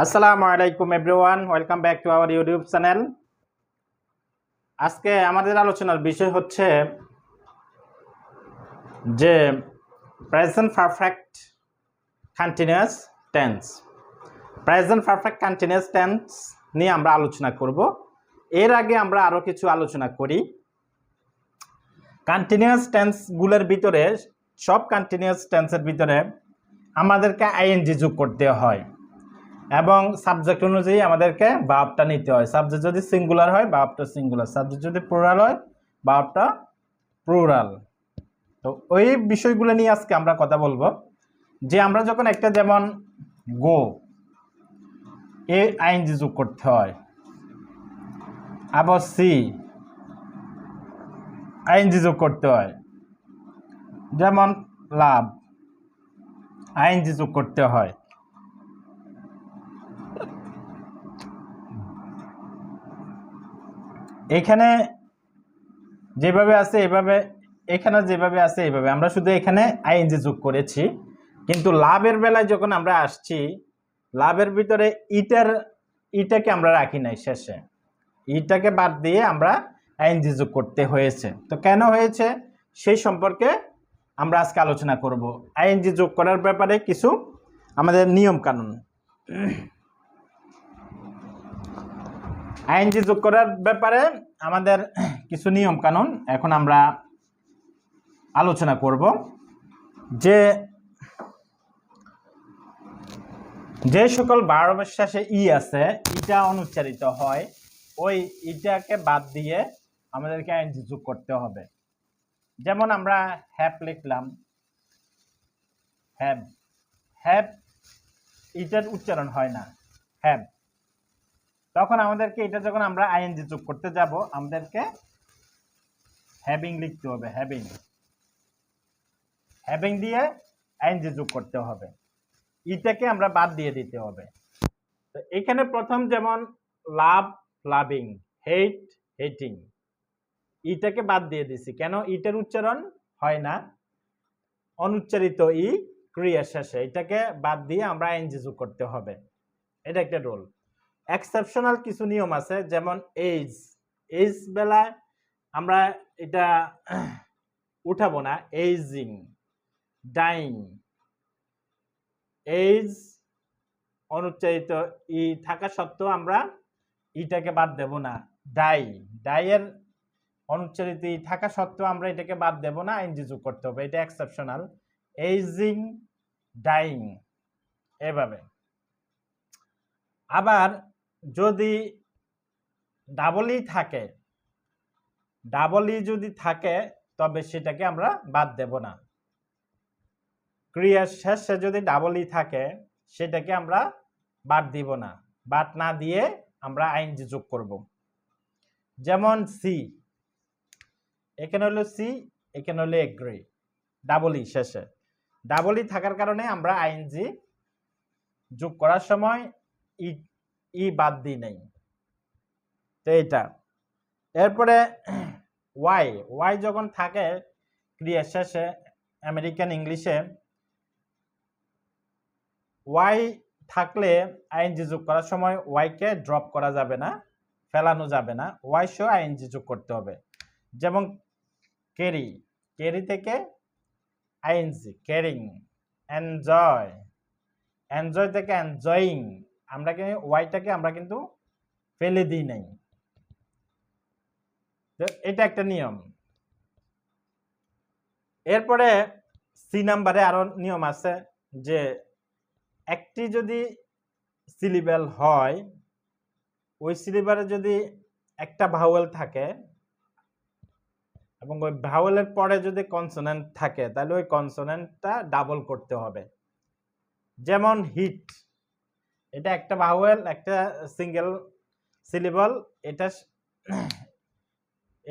আসসালামু আলাইকুম everyone, welcome back to our YouTube channel. আজকে আমাদের আলোচনার বিষয় হচ্ছে যে present perfect continuous tense. Present perfect continuous tense নিয়ে আমরা আলোচনা করব। এর আগে আমরা আরও কিছু আলোচনা করি। কন্টিনিউয়াস টেন্সগুলোর ভিতরে, সব কন্টিনিউয়াস টেন্সের ভিতরে আমাদেরকে আইএনজি যোগ করতে হয় এবং সাবজেক্ট অনুযায়ী আমাদেরকে ভার্বটা নিতে হয়। সাবজেক্ট যদি সিঙ্গুলার হয় ভার্বটা সিঙ্গুলার, সাবজেক্ট যদি প্লুরাল হয় ভার্বটা প্লুরাল। তো ওই বিষয়গুলো নিয়ে আজকে আমরা কথা বলবো যে আমরা যখন একটা, যেমন গো, এ আইএনজি যোগ করতে হয়, আবার সি আইএনজি যোগ করতে হয়, যেমন লাভ আইএনজি যোগ করতে হয়। এখানে যেভাবে আছে এভাবে, এখানে যেভাবে আছে এইভাবে, আমরা শুধু এখানে আইএনজি যোগ করেছি। কিন্তু লাভের বেলায় যখন আমরা আসছি, লাভের ভিতরে ইটাকে আমরা রাখি নাই, শেষে ইটাকে বাদ দিয়ে আমরা আইএনজি যোগ করতে হয়েছে। তো কেন হয়েছে সেই সম্পর্কে আমরা আজকে আলোচনা করব। আইএনজি যোগ করার ব্যাপারে কিছু আমাদের নিয়ম কানুন। আইএনজি যোগ করার ব্যাপারে আমাদের কিছু নিয়ম কানুন এখন আমরা আলোচনা করব। যে সকল ভার্বের শেষে ই আছে, ইটা অনুচ্চারিত হয়, ওই ইটাকে বাদ দিয়ে আমাদেরকে আইএনজি যোগ করতে হবে। যেমন আমরা হ্যাভ লিখলাম, হ্যাভ, হ্যাভ ইটার উচ্চারণ হয় না, হ্যাভ। তখন আমাদেরকে এটা যখন আমরা আইএনজি যোগ করতে যাব, আমাদেরকে হ্যাভিং লিখতে হবে, হ্যাভিং, হ্যাভিং দিয়ে আইএনজি যোগ করতে হবে, ইটাকে আমরা বাদ দিয়ে দিতে হবে। তো এখানে প্রথম যেমন লাভ, লাভিং, হেট, হেটিং, ইটাকে বাদ দিয়ে দিছি। কেন? ইটার উচ্চারণ হয় না, অনুচ্চারিত ই ক্রিয়া শেষে, এটাকে বাদ দিয়ে আমরা আইএনজি যোগ করতে হবে। এটা একটা রুল। এক্সেপশনাল কিছু নিয়ম আছে, যেমন এজ, এজ বেলায় আমরা এটা উঠাবো না, এজিং, ডাইং, এজ অনুচ্চারিত ই থাকা সত্ত্বেও আমরা ইটাকে বাদ দেব না। ডাই, ডাইয়ের অনুচ্চারিত ই থাকা সত্ত্বেও আমরা এটাকে বাদ দেব না, আইএনজি যোগ করতে হবে। এটা এক্সেপশনাল। এজিং, ডাইং, এভাবে। আবার যদি ডাবল ই থাকে, ডাবল ই যদি থাকে তবে সেটাকে আমরা বাদ দেব না। ক্রিয়ার শেষে যদি ডাবল ই থাকে সেটাকে আমরা বাদ দিব না, বাদ না দিয়ে আমরা আইএনজি যোগ করব। যেমন সি, এখানে হলো সি, এখানে হলো এগ্রি, ডাবল ই শেষে, ডাবল ই থাকার কারণে আমরা আইএনজি যোগ করার সময় ই বাদ দিই নাই। তো এইটা। এরপরে ওয়াই, ওয়াই যখন থাকে ক্রিয়ার শেষে, আমেরিকান ইংলিশে ওয়াই থাকলে আইএনজি যোগ করার সময় ওয়াইকে ড্রপ করা যাবে না, ফেলানো যাবে না, ওয়াই সহ আইএনজি যোগ করতে হবে। যেমন ক্যারি, ক্যারি থেকে আইএনজি, ক্যারিং। এনজয়, এনজয় থেকে এনজয়িং, আমরা কিন্তু ওয়াইটাকে আমরা কিন্তু ফেলে দিই নাই। তো এটা একটা নিয়ম। এরপরে সি নাম্বারে আরো নিয়ম আছে, যে একটি যদি সিলেবাল হয়, ওই সিলেবালে যদি একটা ভাওয়েল থাকে এবং ওই ভাওয়েলের পরে যদি কনসোনেন্ট থাকে, তাহলে ওই কনসোনেন্টটা ডাবল করতে হবে। যেমন হিট, এটা একটা ভাওয়েল, একটা সিঙ্গেল সিলেবাল,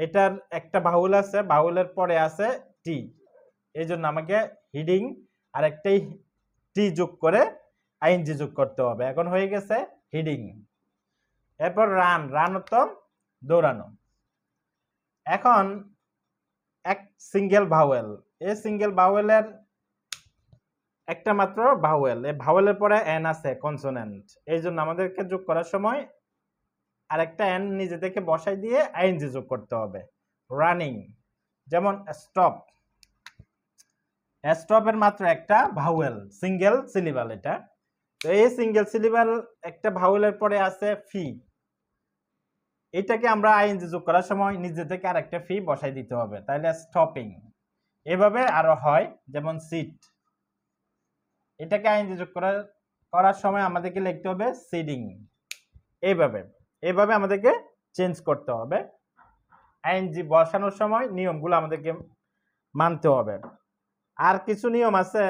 এটার একটা ভাওয়েল আছে, ভাওয়েলের পরে আছে টি, এই জন্য আমাকে হিডিং আর একটাই টি যোগ করে আইএনজি যোগ করতে হবে। এখন হয়ে গেছে হিডিং। এরপর রান, রান অর্থ দৌড়ানো। এখন এক সিঙ্গেল ভাওয়েল, এই সিঙ্গেল ভাওয়েলের একটা মাত্র ভাওয়েল, এই ভাওয়েলের পরে এন আছে কনসোনেন্ট, এই জন্য আমাদেরকে যোগ করার সময় আরেকটা এন নিজে থেকে বসাই দিয়ে আইএনজি যোগ করতে হবে। রানিং, যেমন স্টপ, স্টপের মাত্র একটা ভাওয়েল, সিঙ্গেল সিলেবাল এটা। তো এই সিঙ্গেল সিলেবাল একটা ভাওয়েলের পরে আছে ফি, এটাকে আমরা আইএনজি যোগ করার সময় নিজে থেকে আরেকটা ফি বসাই দিতে হবে, তাহলে স্টপিং। এভাবে আরো হয়, যেমন সিট, এটাকে আইএনজি যোগ করার সময় আমাদেরকে লিখতে হবে সিডিং। এইভাবে এইভাবে আমাদেরকে চেঞ্জ করতে হবে। আইএনজি বসানোর সময় নিয়মগুলো আমাদেরকে মানতে হবে। আর কিছু নিয়ম আছে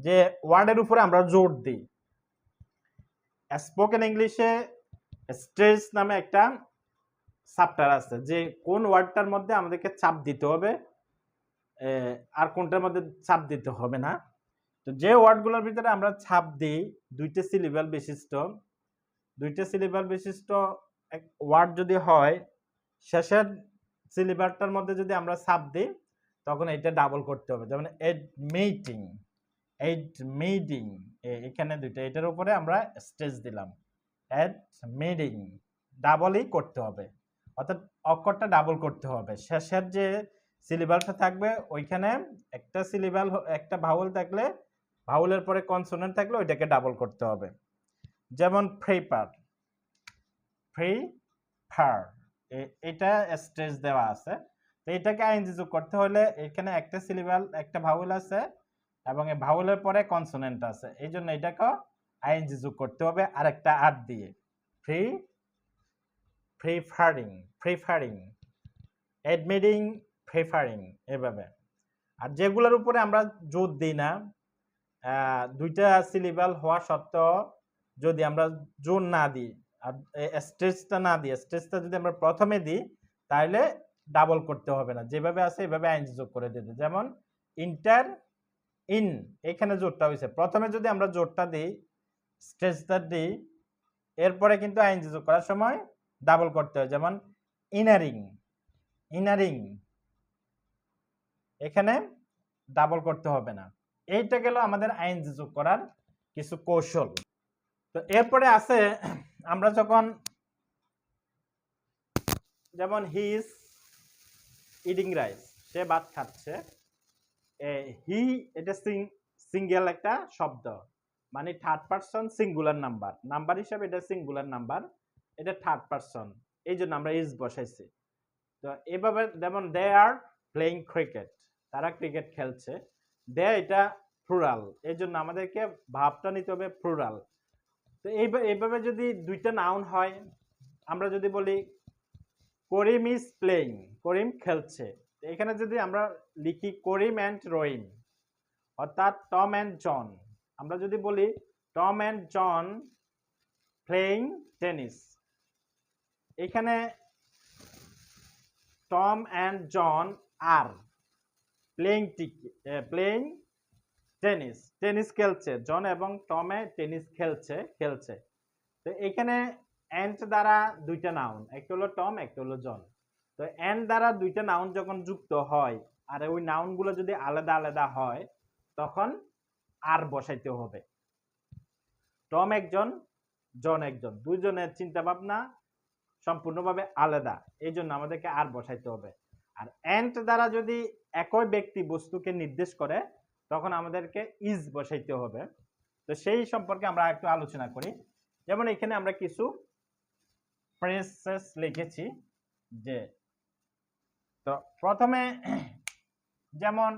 যে ওয়ার্ডের উপরে আমরা জোর দিই। স্পোকেন ইংলিশে স্ট্রেস নামে একটা চ্যাপ্টার আছে, যে কোন ওয়ার্ডটার মধ্যে আমাদেরকে চাপ দিতে হবে আর কোনটার মধ্যে চাপ দিতে হবে না। তো যে ওয়ার্ডগুলোর ভিতরে আমরা ছাপ দিই দুইটা সিলেবাল বিশিষ্ট ওয়ার্ড যদি হয়, শেষের সিলেবালটার মধ্যে যদি আমরা ছাপ দিই তখন এটা ডাবল করতে হবে। যেমন এডমিটিং, এখানে দুইটা, এটার উপরে আমরা স্ট্রেস দিলাম, এডমিটিং, ডাবলই করতে হবে, অর্থাৎ অক্ষরটা ডাবল করতে হবে। শেষের যে সিলেবালটা থাকবে ওইখানে একটা সিলেবাল, একটা ভাওয়েল থাকলে, ভাওয়েলের পরে কনসোনেন্ট থাকলে ওইটাকে ডাবল করতে হবে। যেমন প্রিফার, এটা স্ট্রেস দেওয়া আছে, তো এটাকে আইএনজি যোগ করতে হলে এখানে একটা সিলেবাল, একটা ভাওয়েল আছে এবং এই ভাওয়েলের পরে কনসোনেন্ট আছে, এই জন্য এটাকে আইএনজি যোগ করতে হবে আরেকটা আর দিয়ে, প্রিফারিং, এডমিটিং, প্রিফারিং, এভাবে। আর যেগুলোর উপরে আমরা জোর দিই না, দুইটা সিলেবাল হওয়া সত্ত্বেও যদি আমরা জোর না দিই আর স্ট্রেসটা না দিই, স্ট্রেসটা যদি আমরা প্রথমে দিই তাহলে ডাবল করতে হবে না, যেভাবে আছে এভাবে আইএনজি যোগ করে দিতে। যেমন ইন, এখানে জোরটা হয়েছে, প্রথমে যদি আমরা জোরটা দিই, স্ট্রেসটা দিই, এরপরে কিন্তু আইএনজি যোগ করার সময় ডাবল করতে হয়। যেমন ইনারিং, এখানে ডাবল করতে হবে না। এইটা গেল আমাদের আইএনজি যোগ করার কিছু কৌশল। তো এরপরে আছে আমরা যখন, যেমন হি ইজ ইটিং রাইস, সে ভাত খাচ্ছে, হি এটা সিঙ্গেল একটা শব্দ, মানে থার্ড পারসন সিঙ্গুলার নাম্বার হিসাবে এটা সিঙ্গুলার নাম্বার, এটা থার্ড পারসন, এই জন্য আমরা ইজ বসাইছি। তো এভাবে, যেমন দে আর প্লেইং ক্রিকেট, তারা ক্রিকেট খেলছে, দে এটা প্লুরাল, এই জন্য আমাদেরকে ভাবটা নিতে হবে প্লুরাল। তো এইভাবে যদি দুইটা নাউন হয়, আমরা যদি বলি করিম ইজ প্লেইং, করিম খেলছে, এখানে যদি আমরা লিখি করিম অ্যান্ড রহিম, অর্থাৎ টম অ্যান্ড জন, আমরা যদি বলি Tom and John playing tennis, এখানে টম অ্যান্ড জন আর প্লেইং টেনিস খেলছে, জন এবং টমে টেনিস খেলছে। তো এখানে অ্যান্ড দ্বারা দুইটা নাউন, একটা হলো টম, একটা হলো জন। তো অ্যান্ড দ্বারা দুইটা নাউন যখন যুক্ত হয় আর ওই নাউনগুলো যদি আলাদা আলাদা হয় তখন আর বসাইতে হবে। টম একজন, জন একজন, দুইজনের চিন্তা ভাবনা সম্পূর্ণভাবে আলাদা, এই জন্য আমাদেরকে আর বসাইতে হবে। আর অ্যান্ড দ্বারা যদি একই ব্যক্তি বস্তুকে নির্দেশ করে তখন আমাদেরকে ইজ বসাইতে হবে। তো সেই সম্পর্কে আমরা একটু আলোচনা করি। যেমন এখানে আমরা কিছু ফ্রেজেস লিখেছি, যে তো প্রথমে যেমন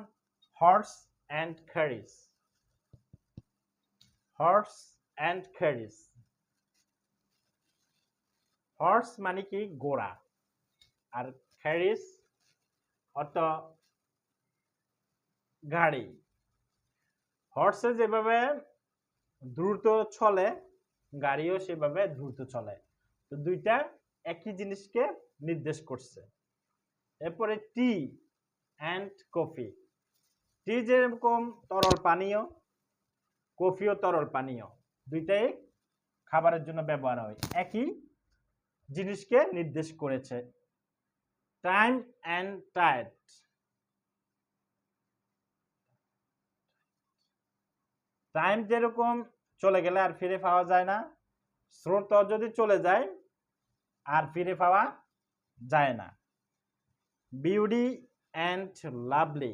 হর্স অ্যান্ড ক্যারিজ, হর্স মানে কি ঘোড়া, আর ক্যারিজ অর্থ গাড়ি। হর্সে যেভাবে দ্রুত চলে, গাড়িও সেভাবে দ্রুত চলে, তো দুইটা একই জিনিসকে নির্দেশ করছে। এরপরে টি অ্যান্ড কফি, টি যেরকম তরল পানীয়, কফিও তরল পানীয়, দুইটাই খাবারের জন্য ব্যবহার হয়, একই জিনিসকে নির্দেশ করেছে। টাইম অ্যান্ড টাইড, টাইম যেরকম চলে গেলে আর ফিরে পাওয়া যায় না, স্রোত যদি চলে যায় আর ফিরে পাওয়া যায় না। বিউটি অ্যান্ড লাভলি,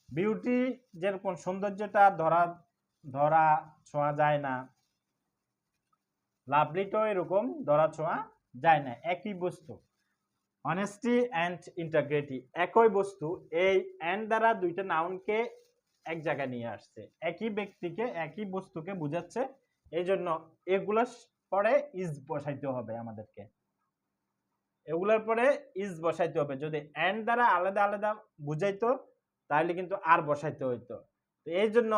বিউটি যেরকম সৌন্দর্যটা ধরা ছোঁয়া যায় না, লাভলিটাও এরকম ধরা ছোঁয়া যায় না, একই বস্তু। অনেস্টি অ্যান্ড ইন্টিগ্রিটি, একই বস্তু, এই অ্যান্ড দ্বারা দুইটা নাউনকে এক জায়গায় নিয়ে আসছে, একই ব্যক্তিকে একই বস্তুকে বুঝাচ্ছে, এই জন্য এগুলোর পরে ইজ বসাইতে হবে আমাদেরকে, এগুলোর পরে ইজ বসাইতে হবে। যদি অ্যান্ড দ্বারা আলাদা আলাদা বুঝাইতো তাহলে কিন্তু আর বসাইতে হইতো। তো এই জন্য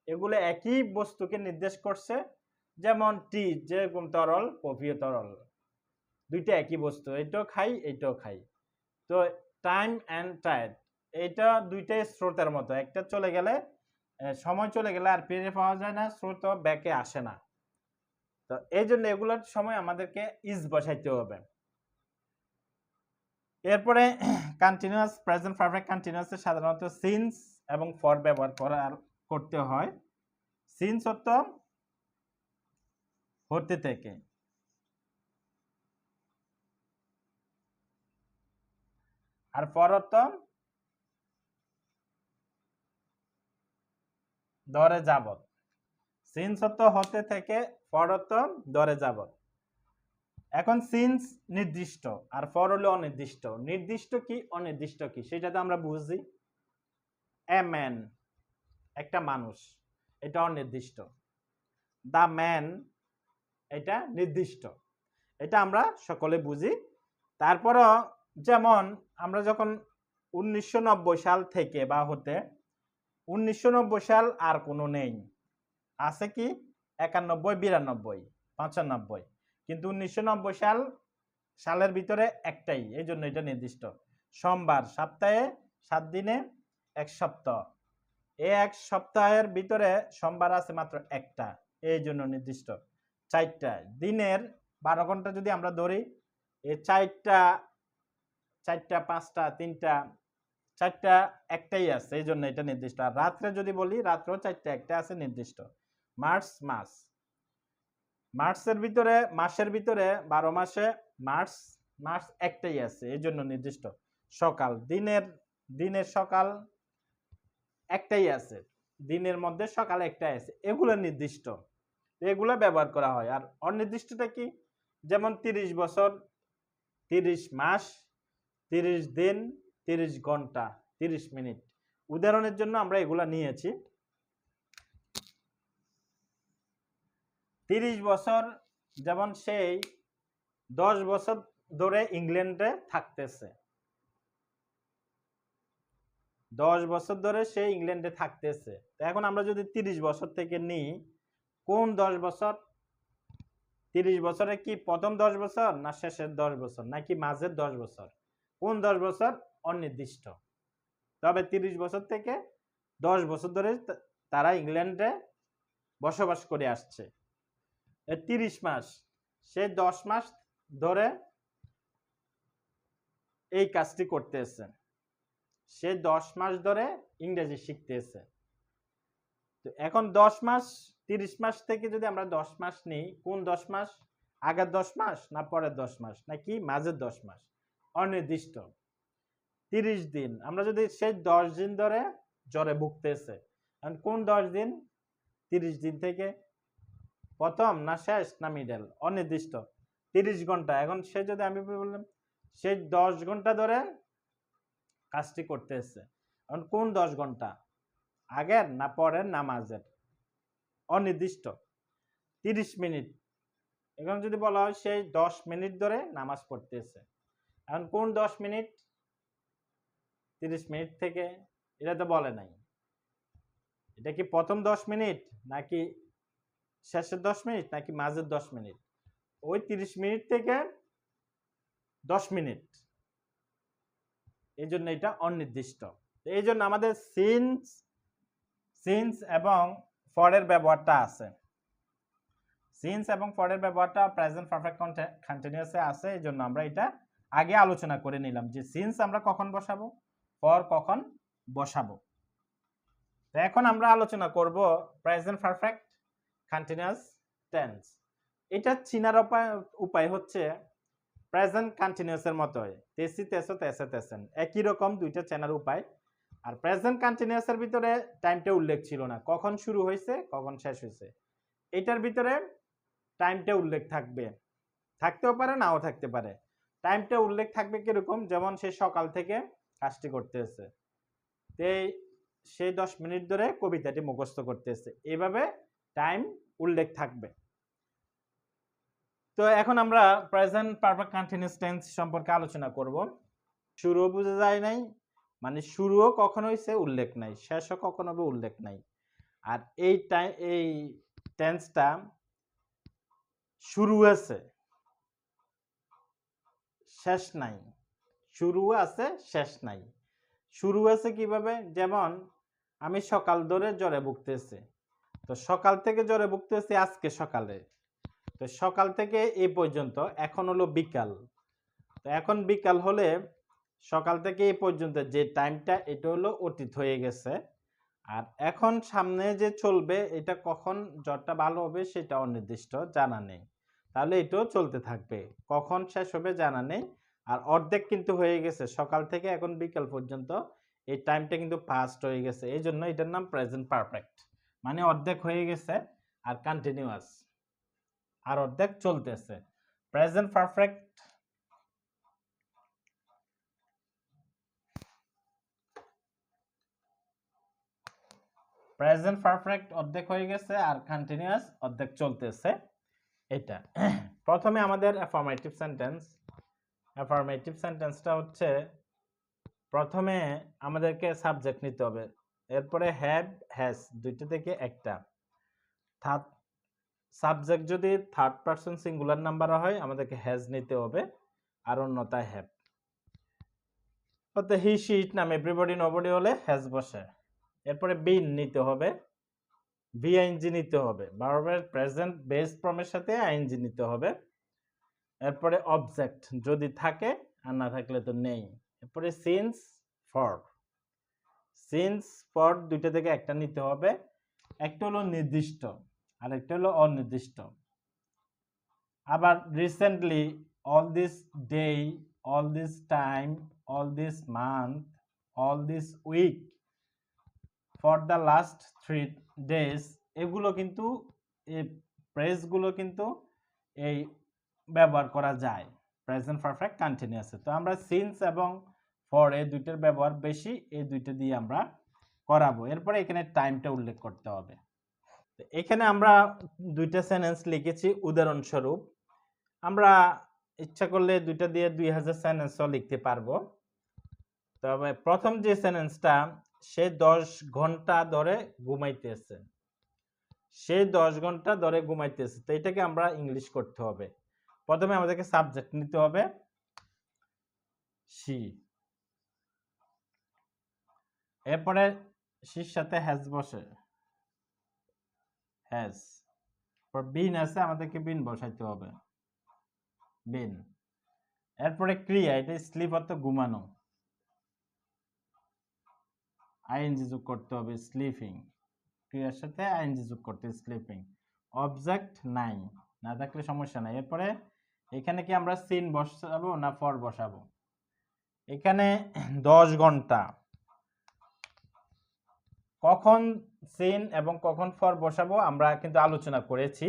এগুলো একই বস্তুকে নির্দেশ করছে, যেমন টি যেরকম তরল, কফিও তরল, দুইটা একই বস্তু, এইটাও খাই এইটাও খাই। তো টাইম অ্যান্ড টাইড, এইটা দুইটাই স্রোতের মতো, একটা চলে গেলে সময় চলে গেলে আর ফিরে পাওয়া যায় না, স্রোত ব্যাকে আসে না। তো এই জন্য এগুলোর সময় আমাদেরকে ইজ বসাইতে হবে। এরপরে কন্টিনিউয়াস প্রেজেন্ট পারফেক্ট কন্টিনিউয়াসে সাধারণত সিন্স এবং ফর ব্যবহার করতে হয়। সিন্স অর্থ হতে থেকে, আর ফর অর্থ ধরে যাবত। সিন্স অর্থ হতে থেকে, ফর অর্থ ধরে যাবত। এখন সিন্স নির্দিষ্ট আর ফর হলো অনির্দিষ্ট। নির্দিষ্ট কি অনির্দিষ্ট কি সেটা তো আমরা বুঝি। এ ম্যান, একটা মানুষ, এটা অনির্দিষ্ট। দা ম্যান, এটা নির্দিষ্ট, এটা আমরা সকলে বুঝি। তারপরও যেমন আমরা যখন 1990 সাল থেকে বা হতে, 1990 সাল আর কোনো নেই, আছে কি 91, 92, 95, কিন্তু 1990 সালের ভিতরে একটাই, এই জন্য এটা নির্দিষ্ট। সোমবার, সপ্তাহে 7 দিনে 1 সপ্তাহ, এই 1 সপ্তাহের ভিতরে সোমবার আছে মাত্র একটা, এই জন্য নির্দিষ্ট। 4টা দিনের 12 ঘন্টা যদি আমরা ধরি, এই 4টা 5টা 3টা 4টা একটাই আছে, এই জন্য এটা নির্দিষ্ট। আর রাত্রে যদি বলি, রাত্রেও 4টা একটা আছে নির্দিষ্ট। মাস, মাসের ভিতরে 12 মাসে মার্চ একটাই আছে, এই জন্য নির্দিষ্ট। সকাল, দিনের সকাল একটাই আছে, দিনের মধ্যে সকাল একটাই আছে, এগুলো নির্দিষ্ট, এগুলো ব্যবহার করা হয়। আর অনির্দিষ্টটা কি, যেমন 30 বছর, 30 মাস, 30 দিন, 30 ঘন্টা, 30 মিনিট, উদাহরণের জন্য আমরা এগুলা নিয়েছি। 30 বছর, যেমন সেই 10 বছর ধরে ইংল্যান্ডে থাকতেছে, 10 বছর ধরে সে ইংল্যান্ডে থাকতেছে। তো এখন আমরা যদি 30 বছর থেকে নিই, কোন 10 বছর, 30 বছরে কি প্রথম 10 বছর না শেষের 10 বছর নাকি মাঝের 10 বছর, কোন 10 বছর অনির্দিষ্ট। তবে 30 বছর থেকে 10 বছর ধরে তারা ইংল্যান্ডে বসবাস করে আসছে। 30 মাস, সে 10 মাস ধরে এই কাজটি করতেছে, সে 10 মাস ধরে ইংরেজি শিখতেছে। তো এখন 10 মাস, 30 মাস থেকে যদি আমরা 10 মাস নিই, কোন 10 মাস, আগের 10 মাস না পরের 10 মাস নাকি মাঝের 10 মাস, অনির্দিষ্ট। 30 দিন, আমরা যদি সেই 10 দিন ধরে জ্বরে ভুগতেছে, কোন 10 দিন, 30 দিন থেকে প্রথম না শেষ না মিডল, অনির্দিষ্ট। 30 ঘন্টা, এখন সে যদি আমি বললাম সে 10 ঘন্টা ধরে কাজটি করতেছে, এখন কোন 10 ঘন্টা, আগের না পরের না মাঝের, অনির্দিষ্ট। 30 মিনিট, এখন যদি বলা হয় সেই 10 মিনিট ধরে নামাজ পড়তেছে, এখন কোন 10 মিনিট, 30 মিনিট থেকে, এটা তো বলে নাই, এটা কি প্রথম 10 মিনিট নাকি শেষের 10 মিনিট নাকি মাঝের 10 মিনিট, ওই 30 মিনিট থেকে 10 মিনিট, এই জন্য এটা অনির্দিষ্ট। এই জন্য আমাদের সিন্স এবং ফরের ব্যবহারটা আছে, সিন্স এবং ফরের ব্যবহারটা প্রেজেন্ট পারফেক্ট কন্টিনিউয়াসে আছে, এই জন্য আমরা এটা আগে আলোচনা করে নিলাম যে সিন্স আমরা কখন বসাবো, ফর কখন বসাবো। তো এখন আমরা আলোচনা করব প্রেজেন্ট পারফেক্ট কন্টিনিউয়াস টেন্স। এটা চিনার উপায় হচ্ছে প্রেজেন্ট কন্টিনিউয়াসের মতোই, তেসি তেসো তেসে তেসেন, একই রকম দুইটা চেনার উপায়। আর প্রেজেন্ট কন্টিনিউয়াসের ভিতরে টাইমটা উল্লেখ ছিল না, কখন শুরু হয়েছে কখন শেষ হয়েছে। এটার ভিতরে টাইমটা উল্লেখ থাকবে, থাকতেও পারে নাও থাকতে পারে। টাইমটা উল্লেখ থাকবে কিরকম, যেমন সে সকাল থেকে কাজটি করতেছে, সেই 10 মিনিট ধরে কবিতাটি মুখস্থ করতেছে, এইভাবে টাইম উল্লেখ থাকবে। তো এখন আমরা প্রেজেন্ট পারফেক্ট কন্টিনিউয়াস টেন্স সম্পর্কে আলোচনা করব। শুরুও বোঝা যায় নাই, মানে শুরুও কখন হয়েছে উল্লেখ নাই, শেষও কখন হবে উল্লেখ নাই। আর এই টেন্সটা শুরু আছে শেষ নাই, শুরু আছে শেষ নাই। শুরু আছে কিভাবে, যেমন আমি সকাল ধরে জ্বরে ভুগতেছি, তো সকাল থেকে জ্বরে ভুগতেছি আজকে সকালে, তো সকাল থেকে এই পর্যন্ত, এখন হলো বিকাল। তো এখন বিকাল হলে সকাল থেকে এই পর্যন্ত যে টাইমটা, এটা হলো অতীত হয়ে গেছে। আর এখন সামনে যে চলবে, এটা কখন জ্বরটা ভালো হবে সেটা অনির্দিষ্ট, জানা নেই। তাহলে এটাও চলতে থাকবে, কখন শেষ হবে জানা নেই। আর অর্ধেক কিন্তু হয়ে গেছে, সকাল থেকে এখন বিকাল পর্যন্ত এই টাইমটা কিন্তু পাস্ট হয়ে গেছে, এই জন্য এটার নাম প্রেজেন্ট পারফেক্ট। মানে অর্ধেক হয়ে গেছে আর কন্টিনিউয়াস, আর অর্ধেক চলতেছে। প্রেজেন্ট পারফেক্ট প্রেজেন্ট পারফেক্ট অর্ধেক হয়ে গেছে আর কন্টিনিউয়াস অর্ধেক চলতেছে। এটা প্রথমে আমাদের অ্যাফার্মেটিভ সেন্টেন্স। অ্যাফার্মেটিভ সেন্টেন্সটা হচ্ছে, প্রথমে আমাদেরকে সাবজেক্ট নিতে হবে, এরপরে হ্যাভ হ্যাজ দুইটা থেকে একটা। থার্ড সাবজেক্ট যদি থার্ড পারসন সিঙ্গুলার নাম্বার হয় আমাদেরকে হ্যাজ নিতে হবে, আর অন্যথায় হ্যাভ। অর্থাৎ হি শি ইট নাম এভরিবডি নোবডি হলে হ্যাজ বসে। এরপরে বিন নিতে হবে, ভিআইএনজি নিতে হবে, ভার্বের প্রেজেন্ট বেস ফর্মের সাথে আইএনজি নিতে হবে। এরপরে অবজেক্ট যদি থাকে, আর না থাকলে তো নেই। এরপরে সিন্স ফর, সিন্স ফর দুইটা থেকে একটা নিতে হবে, একটা হলো নির্দিষ্ট আর একটা হলো অনির্দিষ্ট। আবার recently, all this day, all this time, all this month, all this week, for the last 3 days, এগুলো কিন্তু এই ফ্রেজগুলো কিন্তু এই ব্যবহার করা যায় প্রেজেন্ট পারফেক্ট কন্টিনিউয়াসে। তো আমরা সিন্স এবং ফর এই দুইটার ব্যবহার বেশি, এই দুইটা দিয়ে আমরা করাবো। এরপরে এখানে টাইমটা উল্লেখ করতে হবে। এখানে আমরা দুইটা সেন্টেন্স লিখেছি উদাহরণস্বরূপ। আমরা ইচ্ছা করলে দুইটা দিয়ে 2000 সেন্টেন্সও লিখতে পারবো। তবে প্রথম যে সেন্টেন্সটা, সে 10 ঘন্টা ধরে ঘুমাইতেছে, সে 10 ঘন্টা ধরে ঘুমাইতেছে, তো এটাকে আমরা ইংলিশ করতে হবে। প্রথমে আমাদেরকে সাবজেক্ট নিতে হবে শি, এরপরে শির সাথে হ্যাজ বসে, হ্যাজ। বিন আছে, আমাদেরকে বিন বসাইতে হবে, বিন। এরপরে ক্রিয়া, এটা স্লিপ অর্থ ঘুমানো, আইএনজি যোগ করতে হবে, স্লিপিং। ক্রিয়ার সাথে আইএনজি যোগ করতে, স্লিপিং। অবজেক্ট নাই, না থাকলে সমস্যা নাই। এরপরে এখানে কি আমরা সিন বসাবো না ফর বসাবো? এখানে 10 ঘন্টা, কখন সিন এবং কখন ফর বসাবো আমরা কিন্তু আলোচনা করেছি।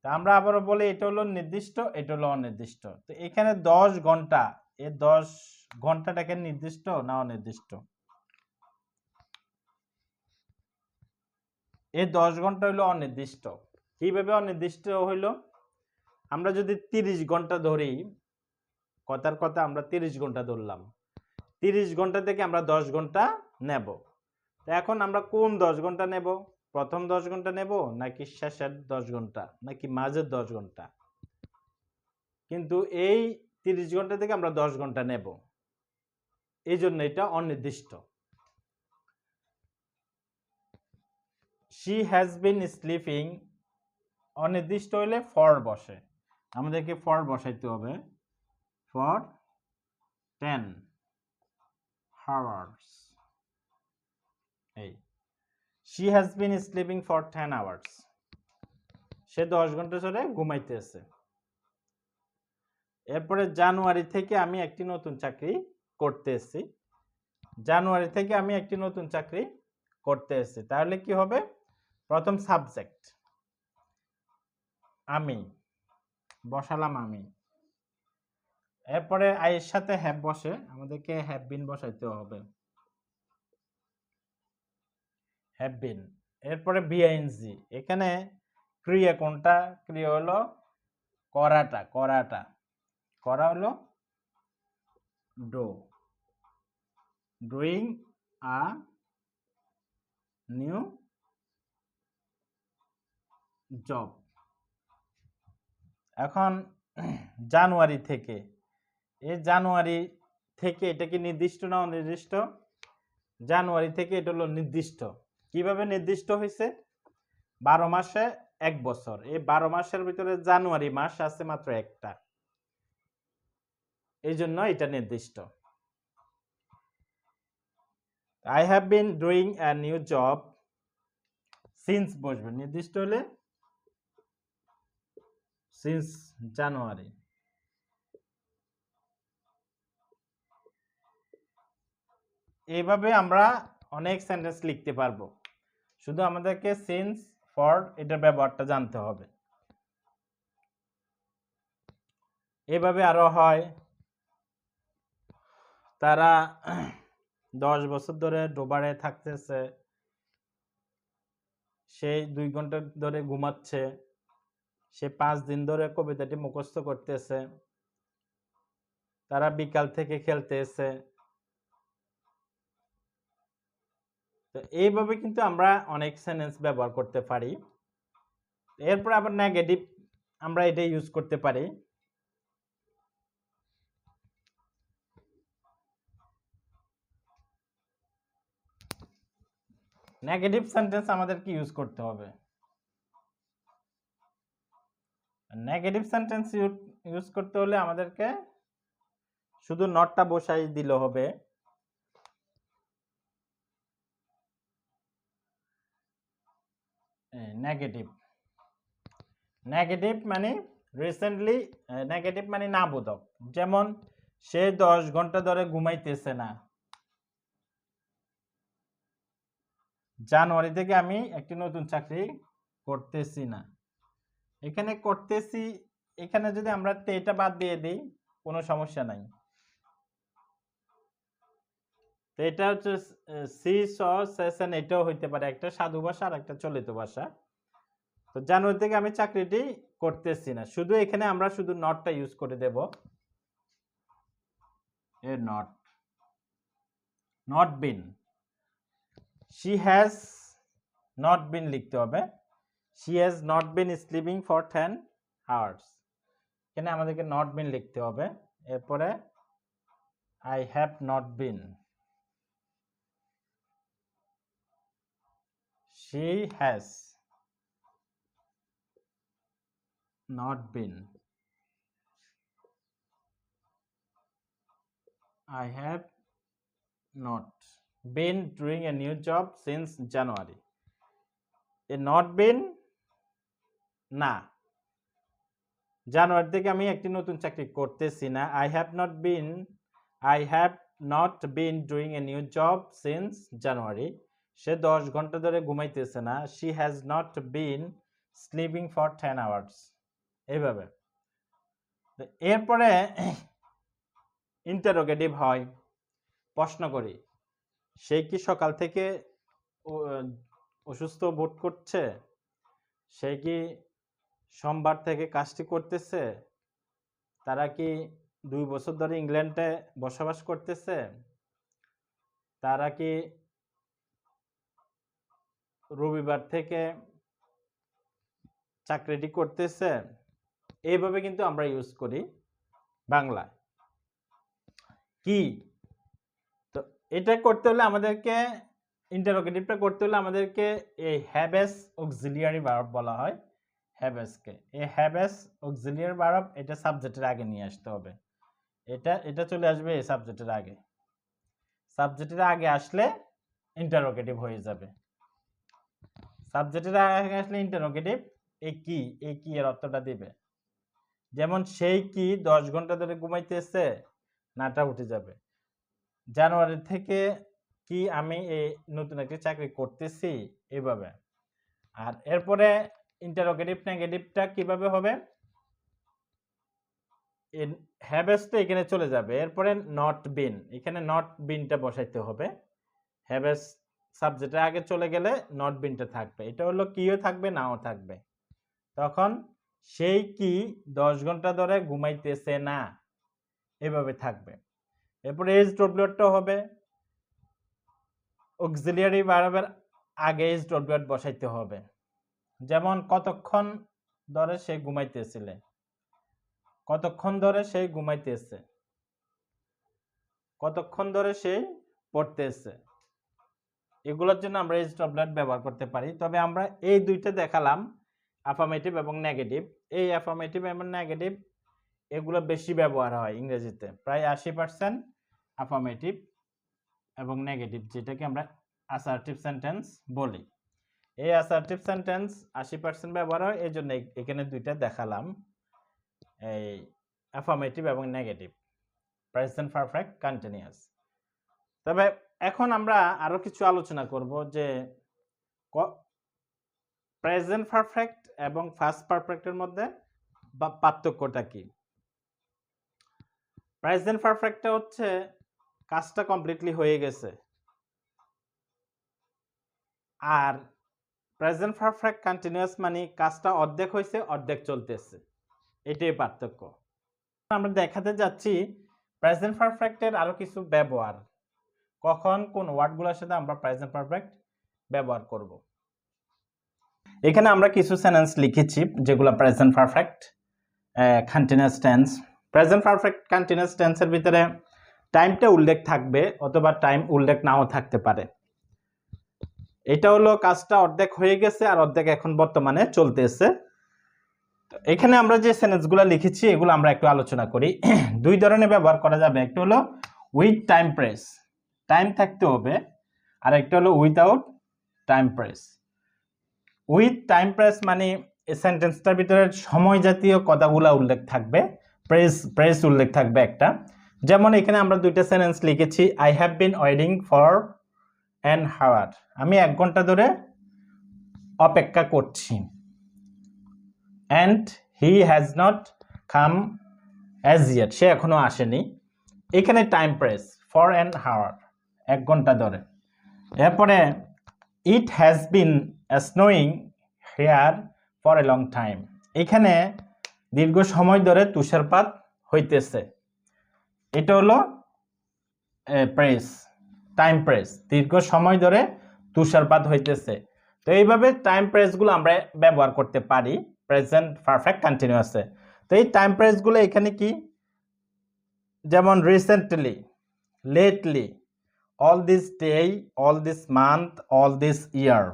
তা আমরা আবারও বলি, এটা হলো নির্দিষ্ট, এটা হলো অনির্দিষ্ট। তো এখানে 10 ঘন্টা, এই 10 ঘন্টাটাকে নির্দিষ্ট না অনির্দিষ্ট? এই 10 ঘন্টা হইলো অনির্দিষ্ট। কিভাবে অনির্দিষ্ট হইলো? আমরা যদি 30 ঘন্টা ধরি, কথার কথা আমরা 30 ঘন্টা ধরলাম, 30 ঘন্টা থেকে আমরা 10 ঘন্টা নেব। তো এখন আমরা কোন 10 ঘন্টা নেব? প্রথম 10 ঘন্টা নেব নাকি শেষের 10 ঘন্টা নাকি মাঝের 10 ঘন্টা? কিন্তু এই 30 ঘন্টা থেকে আমরা 10 ঘন্টা নেব, এই জন্য এটা অনির্দিষ্ট। she has been sleeping, অনির্দিষ্ট হলে ফর বসে, আমাদেরকে ফর বসাইতে হবে, ফর 10 hours। এই she has been sleeping for 10 hours, সে 10 ঘন্টা ধরে ঘুমাইতেছে। এরপরে জানুয়ারি থেকে আমি একটি নতুন চাকরি করতে এসেছি, জানুয়ারি থেকে আমি একটি নতুন চাকরি করতে এসেছি। তাহলে কি হবে? প্রথম সাবজেক্ট আমি, বসালাম আমি। এরপরে আই এর সাথে হ্যাভ বসে, আমাদেরকে হ্যাভ বিন বসাইতে হবে, হ্যাভ বিন। এরপরে বিআইএনজি, এখানে ক্রিয়া কোনটা? ক্রিয়া হলো করাটা, করাটা, করা হলো do, doing a new job. এখন জানুয়ারি থেকে, এই জানুয়ারি থেকে, এটা কি নির্দিষ্ট না অনির্দিষ্ট? জানুয়ারি থেকে এটা হলো নির্দিষ্ট। কিভাবে নির্দিষ্ট হয়েছে? 12 মাসে 1 বছর, এই 12 মাসের ভিতরে জানুয়ারি মাস আছে মাত্র একটা, এই জন্য এটা নির্দিষ্ট। I have been doing a new job since বসবে, নির্দিষ্ট হলে since জানুয়ারি। এইভাবে আমরা অনেক সেন্টেন্স লিখতে পারবো, শুধু আমাদেরকে সিন্স ফর এটার ব্যবহারটা জানতে হবে। এভাবে আরো হয়, তারা 10 বছর ধরে ডোবারে থাকতেছে, সে 2 ঘন্টা ধরে ঘুমাচ্ছে, সে 5 দিন ধরে কবিতাটি মুখস্থ করতেছে, তারা বিকাল থেকে খেলতেছে। তো এইভাবে কিন্তু আমরা অনেক সেন্টেন্স ব্যবহার করতে পারি। এরপর আবার নেগেটিভ আমরা এটা ইউজ করতে পারি। নেগেটিভ সেন্টেন্স আমাদের কি ইউজ করতে হবে? নেগেটিভ সেন্টেন্স ইউজ করতে হলে আমাদেরকে শুধু নটটা বসাই দিলে হবে। নেগেটিভ, নেগেটিভ মানে রিসেন্টলি, নেগেটিভ মানে না বোধক। যেমন সে 10 ঘন্টা ধরে ঘুমাইতেছে না, জানুয়ারি থেকে আমি একটি নতুন চাকরি করতেছি না। এখানে করতেছি, এখানে যদি আমরা এটা বাদ দিয়ে দিই কোনো সমস্যা নাই। তো এটা হচ্ছে সি স সেশন, এটাও হইতে পারে একটা সাধু ভাষা আর একটা চলিত ভাষা। তো জানুয়ারি থেকে আমি চাকরিটি করতেছি না, শুধু এখানে আমরা শুধু নটটা ইউজ করে দেব, এ not, not been. She has not been লিখতে হবে, she has not been sleeping for 10 hours, এখানে আমাদেরকে নট বিন লিখতে হবে। এরপরে I have not been, she has not been, I have not been doing a new job since January. A not been না, জানুয়ারি থেকে আমি একটি নতুন চাকরি করতেছি না। I have not been doing a new job since January. সে 10 ঘন্টা ধরে ঘুমাইতেছে না। She has not been sleeping for 10 hours. এইভাবে। এরপরে ইন্টারোগেটিভ হয়, প্রশ্ন করি, সে কি সকাল থেকে অসুস্থ বোধ করছে? সে কি সোমবার থেকে কাজটি করতেছে? তারা কি 2 বছর ধরে ইংল্যান্ডে বসবাস করতেছে? তারা কি রবিবার থেকে চাকরিটি করতেছে? এইভাবে কিন্তু আমরা ইউজ করি বাংলা। কি? তো এটা করতে হলে আমাদেরকে, ইন্টারোগেটিভটা করতে হলে আমাদেরকে এই হ্যাভেস অক্সিলিয়ারি ভার্ব বলা হয়, হ্যাভেসকে। এই হ্যাভেস অক্সিলিয়ারি ভার্ব এটা সাবজেক্টের আগে নিয়ে আসতে হবে, এটা চলে আসবে এই সাবজেক্টের আগে। সাবজেক্টের আগে আসলে ইন্টারোগেটিভ হয়ে যাবে। সাবজেক্টের আগে আসলে ইন্টারোগেটিভ এই কি এর অর্থটা দিবে। যেমন সেই কি 10 ঘন্টা ধরে ঘুমাইতেছে, নাটা উঠে যাবে। জানুয়ারি থেকে কি আমি এই নতুন একটি চাকরি করতেছি, এইভাবে। আর এরপরে ইন্টারোগেটিভ নেগেটিভটা কিভাবে হবে, হ্যাভেস তো এখানে চলে যাবে, এরপরে নট বিন, এখানে নট বিনটা বসাইতে হবে। হ্যাভেস সাবজেক্টের আগে চলে গেলে নট বিনটা থাকবে, এটা হলো কিও থাকবে নাও থাকবে। তখন সেই কি 10 ঘন্টা ধরে ঘুমাইতেছে না, এভাবে থাকবে। এরপরে এস ডব্লিউটা হবে অক্সিলিয়ারি ভার্বের আগে এস ডব্লিউ বসাইতে হবে। যেমন কতক্ষণ ধরে সে ঘুমাইতেছিলে, কতক্ষণ ধরে সে ঘুমাইতেছে, কতক্ষণ ধরে সে পড়তেছে, এগুলোর জন্য আমরা এস ডব্লিউ ব্যবহার করতে পারি। তবে আমরা এই দুইটা দেখালাম, অ্যাফার্মেটিভ এবং নেগেটিভ। এই অ্যাফার্মেটিভ এবং নেগেটিভ এগুলো বেশি ব্যবহার হয় ইংরেজিতে, প্রায় 80% অ্যাফার্মেটিভ এবং নেগেটিভ, যেটাকে আমরা অ্যাসার্টিভ সেন্টেন্স বলি। এই অ্যাসার্টিভ সেন্টেন্স 80% ব্যবহার হয়, এই জন্য এখানে দুইটা দেখালাম, এই অ্যাফার্মেটিভ এবং নেগেটিভ, প্রেজেন্ট পারফেক্ট কন্টিনিউয়াস। তবে এখন আমরা আরো কিছু আলোচনা করব যে প্রেজেন্ট পারফেক্ট এবং ফাস্ট পারফেক্টের মধ্যে পার্থক্যটা কি। প্রেজেন্ট পারফেক্টটা হচ্ছে কাজটা কমপ্লিটলি হয়ে গেছে, আর প্রেজেন্ট পারফেক্ট কন্টিনিউয়াস মানে কাজটা অর্ধেক হয়েছে অর্ধেক চলতেছে, এটাই পার্থক্য। আমরা দেখাতে যাচ্ছি প্রেজেন্ট পারফেক্টের আরো কিছু ব্যবহার, কখন কোন ওয়ার্ডগুলোর সাথে আমরা প্রেজেন্ট পারফেক্ট ব্যবহার করব। এখানে আমরা কিছু সেন্টেন্স লিখেছি যেগুলো present perfect continuous tense. Present perfect continuous টেন্সের ভিতরে টাইমটা উল্লেখ থাকবে অথবা টাইম উল্লেখ নাও থাকতে পারে। এটা হলো কাজটা অর্ধেক হয়ে গেছে আর অর্ধেক এখন বর্তমানে চলতেছে। এখানে আমরা যে সেন্টেন্সগুলো লিখেছি এগুলো আমরা একটু আলোচনা করি। দুই ধরনের ব্যবহার করা যাবে, একটা হলো উইথ টাইম প্রেস, টাইম থাকতে হবে, আর একটা হলো without time press. With time press মানে এই সেন্টেন্সটার ভিতরে সময় জাতীয় কথাগুলো উল্লেখ থাকবে, প্রেস উল্লেখ থাকবে একটা। যেমন এখানে আমরা দুইটা সেন্টেন্স লিখেছি, I have been waiting for an hour, আমি 1 ঘন্টা ধরে অপেক্ষা করছি। And he has not come as yet, সে এখনো আসেনি। এখানে time phrase for an hour, 1 ঘন্টা ধরে। এরপরে it has been snowing here for a long time, এখানে দীর্ঘ সময় ধরে তুষারপাত হইতেছে, এটা হলো প্রেস, টাইম প্রেস, দীর্ঘ সময় ধরে তুষারপাত হইতেছে। তো এইভাবে টাইম প্রেসগুলো আমরা ব্যবহার করতে পারি প্রেজেন্ট পারফেক্ট কন্টিনিউয়াসে। তো এই টাইম প্রেসগুলো এখানে কি, যেমন recently, lately, all this day, all this month, all this year,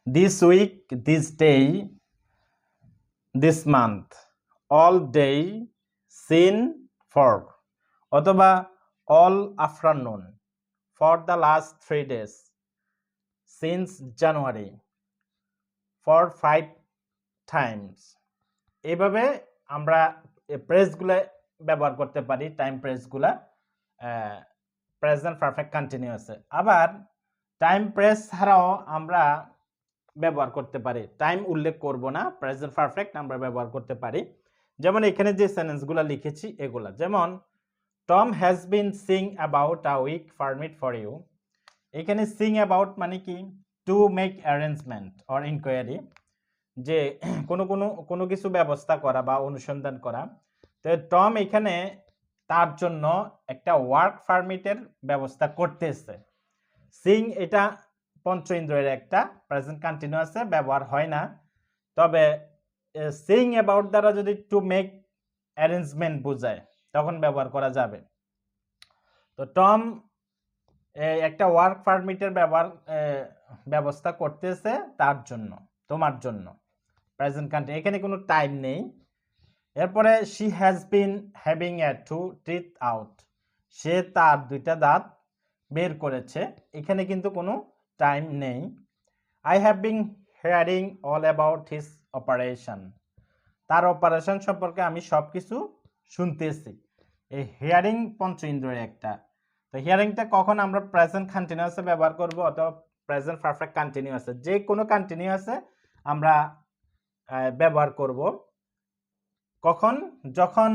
this week, this day, this month, all day, seen for, অথবা all afternoon, for the last 3 days, since January, for 5 times। এইভাবে আমরা প্রেসগুলো ব্যবহার করতে পারি, time প্রেসগুলা present perfect কন্টিনিউয়াসে। আবার time press ছাড়াও আমরা ব্যবহার করতে পারি, টাইম উল্লেখ করব না, প্রেজেন্ট পারফেক্ট আমরা ব্যবহার করতে পারি। যেমন এখানে যে সেন্টেন্সগুলো লিখেছি এগুলা, যেমন Tom has been seeing about a week permit for you, এখানে সিং অ্যাবাউট মানে কি, to make arrangement or inquiry, যে কোনো কিছু ব্যবস্থা করা বা অনুসন্ধান করা। তো টম এখানে তার জন্য একটা ওয়ার্ক পারমিটের ব্যবস্থা করতেছে। সিং এটা পঞ্চ ইন্দ্রিয়ের একটা, প্রেজেন্ট কন্টিনিউয়াসে ব্যবহার হয় না, তবে সিং অ্যাবাউট দ্বারা যদি টু মেক অ্যারেঞ্জমেন্ট বোঝায় তখন ব্যবহার করা যাবে। তো টম একটা ওয়ার্ক পারমিটের ব্যবস্থা করতেছে তার জন্য, তোমার জন্য, প্রেজেন্ট কন্টিনিউয়াস, এখানে কোনো টাইম নেই। এরপরে she has been having a two teeth out, সে তার 2টা দাঁত বের করেছে, এখানে কিন্তু কোনো টাইম নেই। I have been hearing all about his operation. তার অপারেশন সম্পর্কে আমি সবকিছু শুনতেছি। এই হিয়ারিং পঞ্চ ইন্দ্রিয়ের একটা। তো হিয়ারিংটা কখন আমরা প্রেজেন্ট কন্টিনিউয়াসে ব্যবহার করব অথবা প্রেজেন্ট পারফেক্ট কন্টিনিউয়াসে, যে কোনো কন্টিনিউয়াসে আমরা ব্যবহার করব। কখন? যখন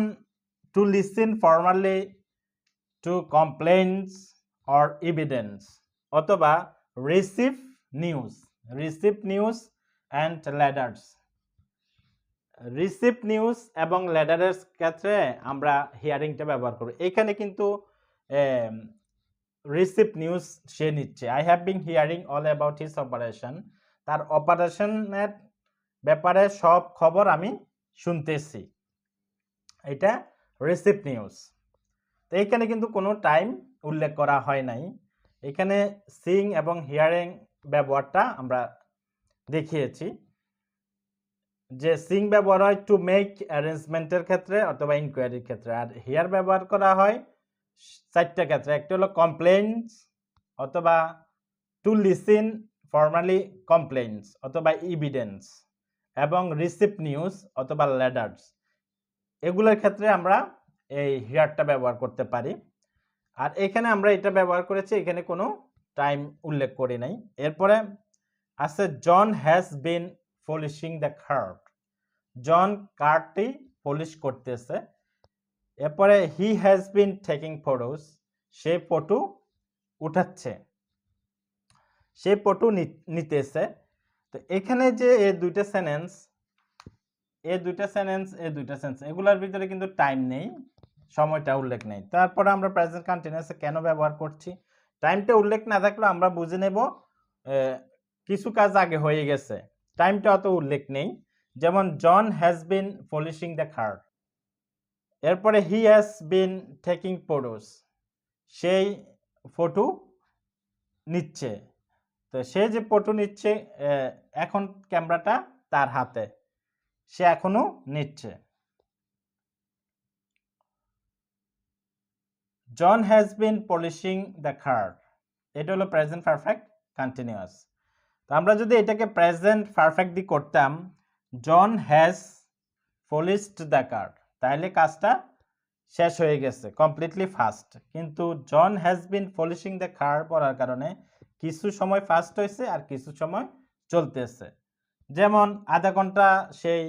to listen formally to complaints or evidence, অথবা receive news and letters. Receive news এবং লেটারের ক্ষেত্রে আমরা হিয়ারিংটা ব্যবহার করব। এখানে কিন্তু রিসিভ নিউজ সে নিচ্ছে। I have bin hearing all about his operation, তার অপারেশনের ব্যাপারে সব খবর আমি শুনতেছি, এটা রিসিভ নিউজ। তো এইখানে কিন্তু কোনো টাইম উল্লেখ করা হয় নাই। এখানে সিং এবং হিয়ারিং ব্যবহারটা আমরা দেখিয়েছি, যে সিং ব্যবহার হয় টু মেক অ্যারেঞ্জমেন্টের ক্ষেত্রে অথবা ইনকোয়ারির ক্ষেত্রে, আর হিয়ার ব্যবহার করা হয় চারটা ক্ষেত্রে। একটা হলো কমপ্লেইন্টস অথবা টু লিসেন ফর্মালি কমপ্লেইন্টস অথবা এভিডেন্স, এবং রিসিভ নিউজ অথবা লেটার্স, এগুলোর ক্ষেত্রে আমরা এই হিয়ারটা ব্যবহার করতে পারি। আর এখানে আমরা এটা ব্যবহার করেছি, এখানে কোনো টাইম উল্লেখ করি নাই। এরপরে আছে John has been polishing the card, John কার্ডটি পলিশ করতেছে। এরপরে he has been taking photos, সে ফটো উঠাচ্ছে, সে ফটো নিতেছে। তো এখানে যে এই দুইটা সেন্টেন্স এগুলোর ভিতরে কিন্তু টাইম নেই, সময়টা উল্লেখ নেই। তারপরে আমরা প্রেজেন্ট কন্টিনিউয়াসে কেন ব্যবহার করছি, টাইমটা উল্লেখ না থাকলে আমরা বুঝে নেব কিছু কাজ আগে হয়ে গেছে, টাইমটা অত উল্লেখ নেই। যেমন John has been polishing the card, এরপরে he has been taking photos, সেই ফটো নিচ্ছে। তো সে যে ফটো নিচ্ছে, এখন ক্যামেরাটা তার হাতে, সে এখনো নিচ্ছে। John has been polishing the card, এটা হলো প্রেজেন্ট পারফেক্ট কন্টিনিউয়াস। তো আমরা যদি এটাকে প্রেজেন্ট পারফেক্ট দিয়ে করতাম, John has polished the card, তাহলে কাজটা শেষ হয়ে গেছে, কমপ্লিটলি ফাস্ট। কিন্তু John has been polishing the card পড়ার কারণে কিছু সময় ফাস্ট হয়েছে আর কিছু সময় চলতেছে। যেমন আধা ঘন্টা সেই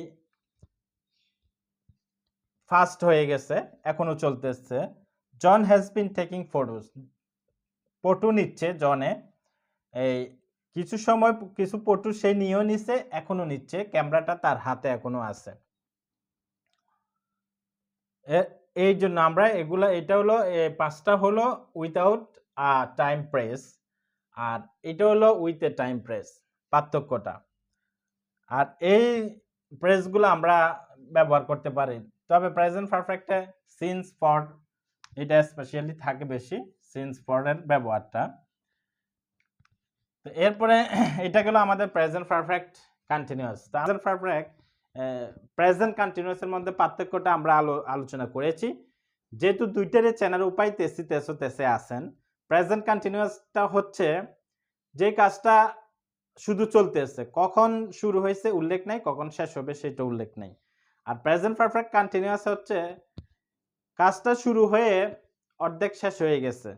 ফাস্ট হয়ে গেছে, এখনো চলতেছে। John has been taking photos, photo নিচ্ছে জনে, এই কিছু সময় কিছু ফটো সে নিয়েও নিচ্ছে, এখনো নিচ্ছে, ক্যামেরাটা তার হাতে এখনো আছে। এই জন্য আমরা এগুলা, এটা হলো পাঁচটা হলো উইথাউট টাইম প্রেস, আর এটা হলো উইথ এ টাইম প্রেস, পার্থক্যটা। আর এই প্রেসগুলো আমরা ব্যবহার করতে পারি, তবে প্রেজেন্ট পারফেক্টে সিন্স ফর এটা স্পেশালি থাকে বেশি, সিন্স ফর এর ব্যবহারটা। তো এরপরে এটা গেল আমাদের present perfect continuous. Present perfect present কন্টিনিউয়াসের মধ্যে পার্থক্যটা আমরা আলোচনা করেছি। যেহেতু দুইটারে চেনার উপায় তেসে আছেন, প্রেজেন্ট কন্টিনিউয়াসটা হচ্ছে যে কাজটা শুধু চলতেছে, কখন শুরু হয়েছে উল্লেখ নাই, কখন শেষ হবে সেটা উল্লেখ নাই। আর প্রেজেন্ট পারফেক্ট কন্টিনিউয়াস হচ্ছে কাজটা শুরু হয়ে অর্ধেক শেষ হয়ে গেছে,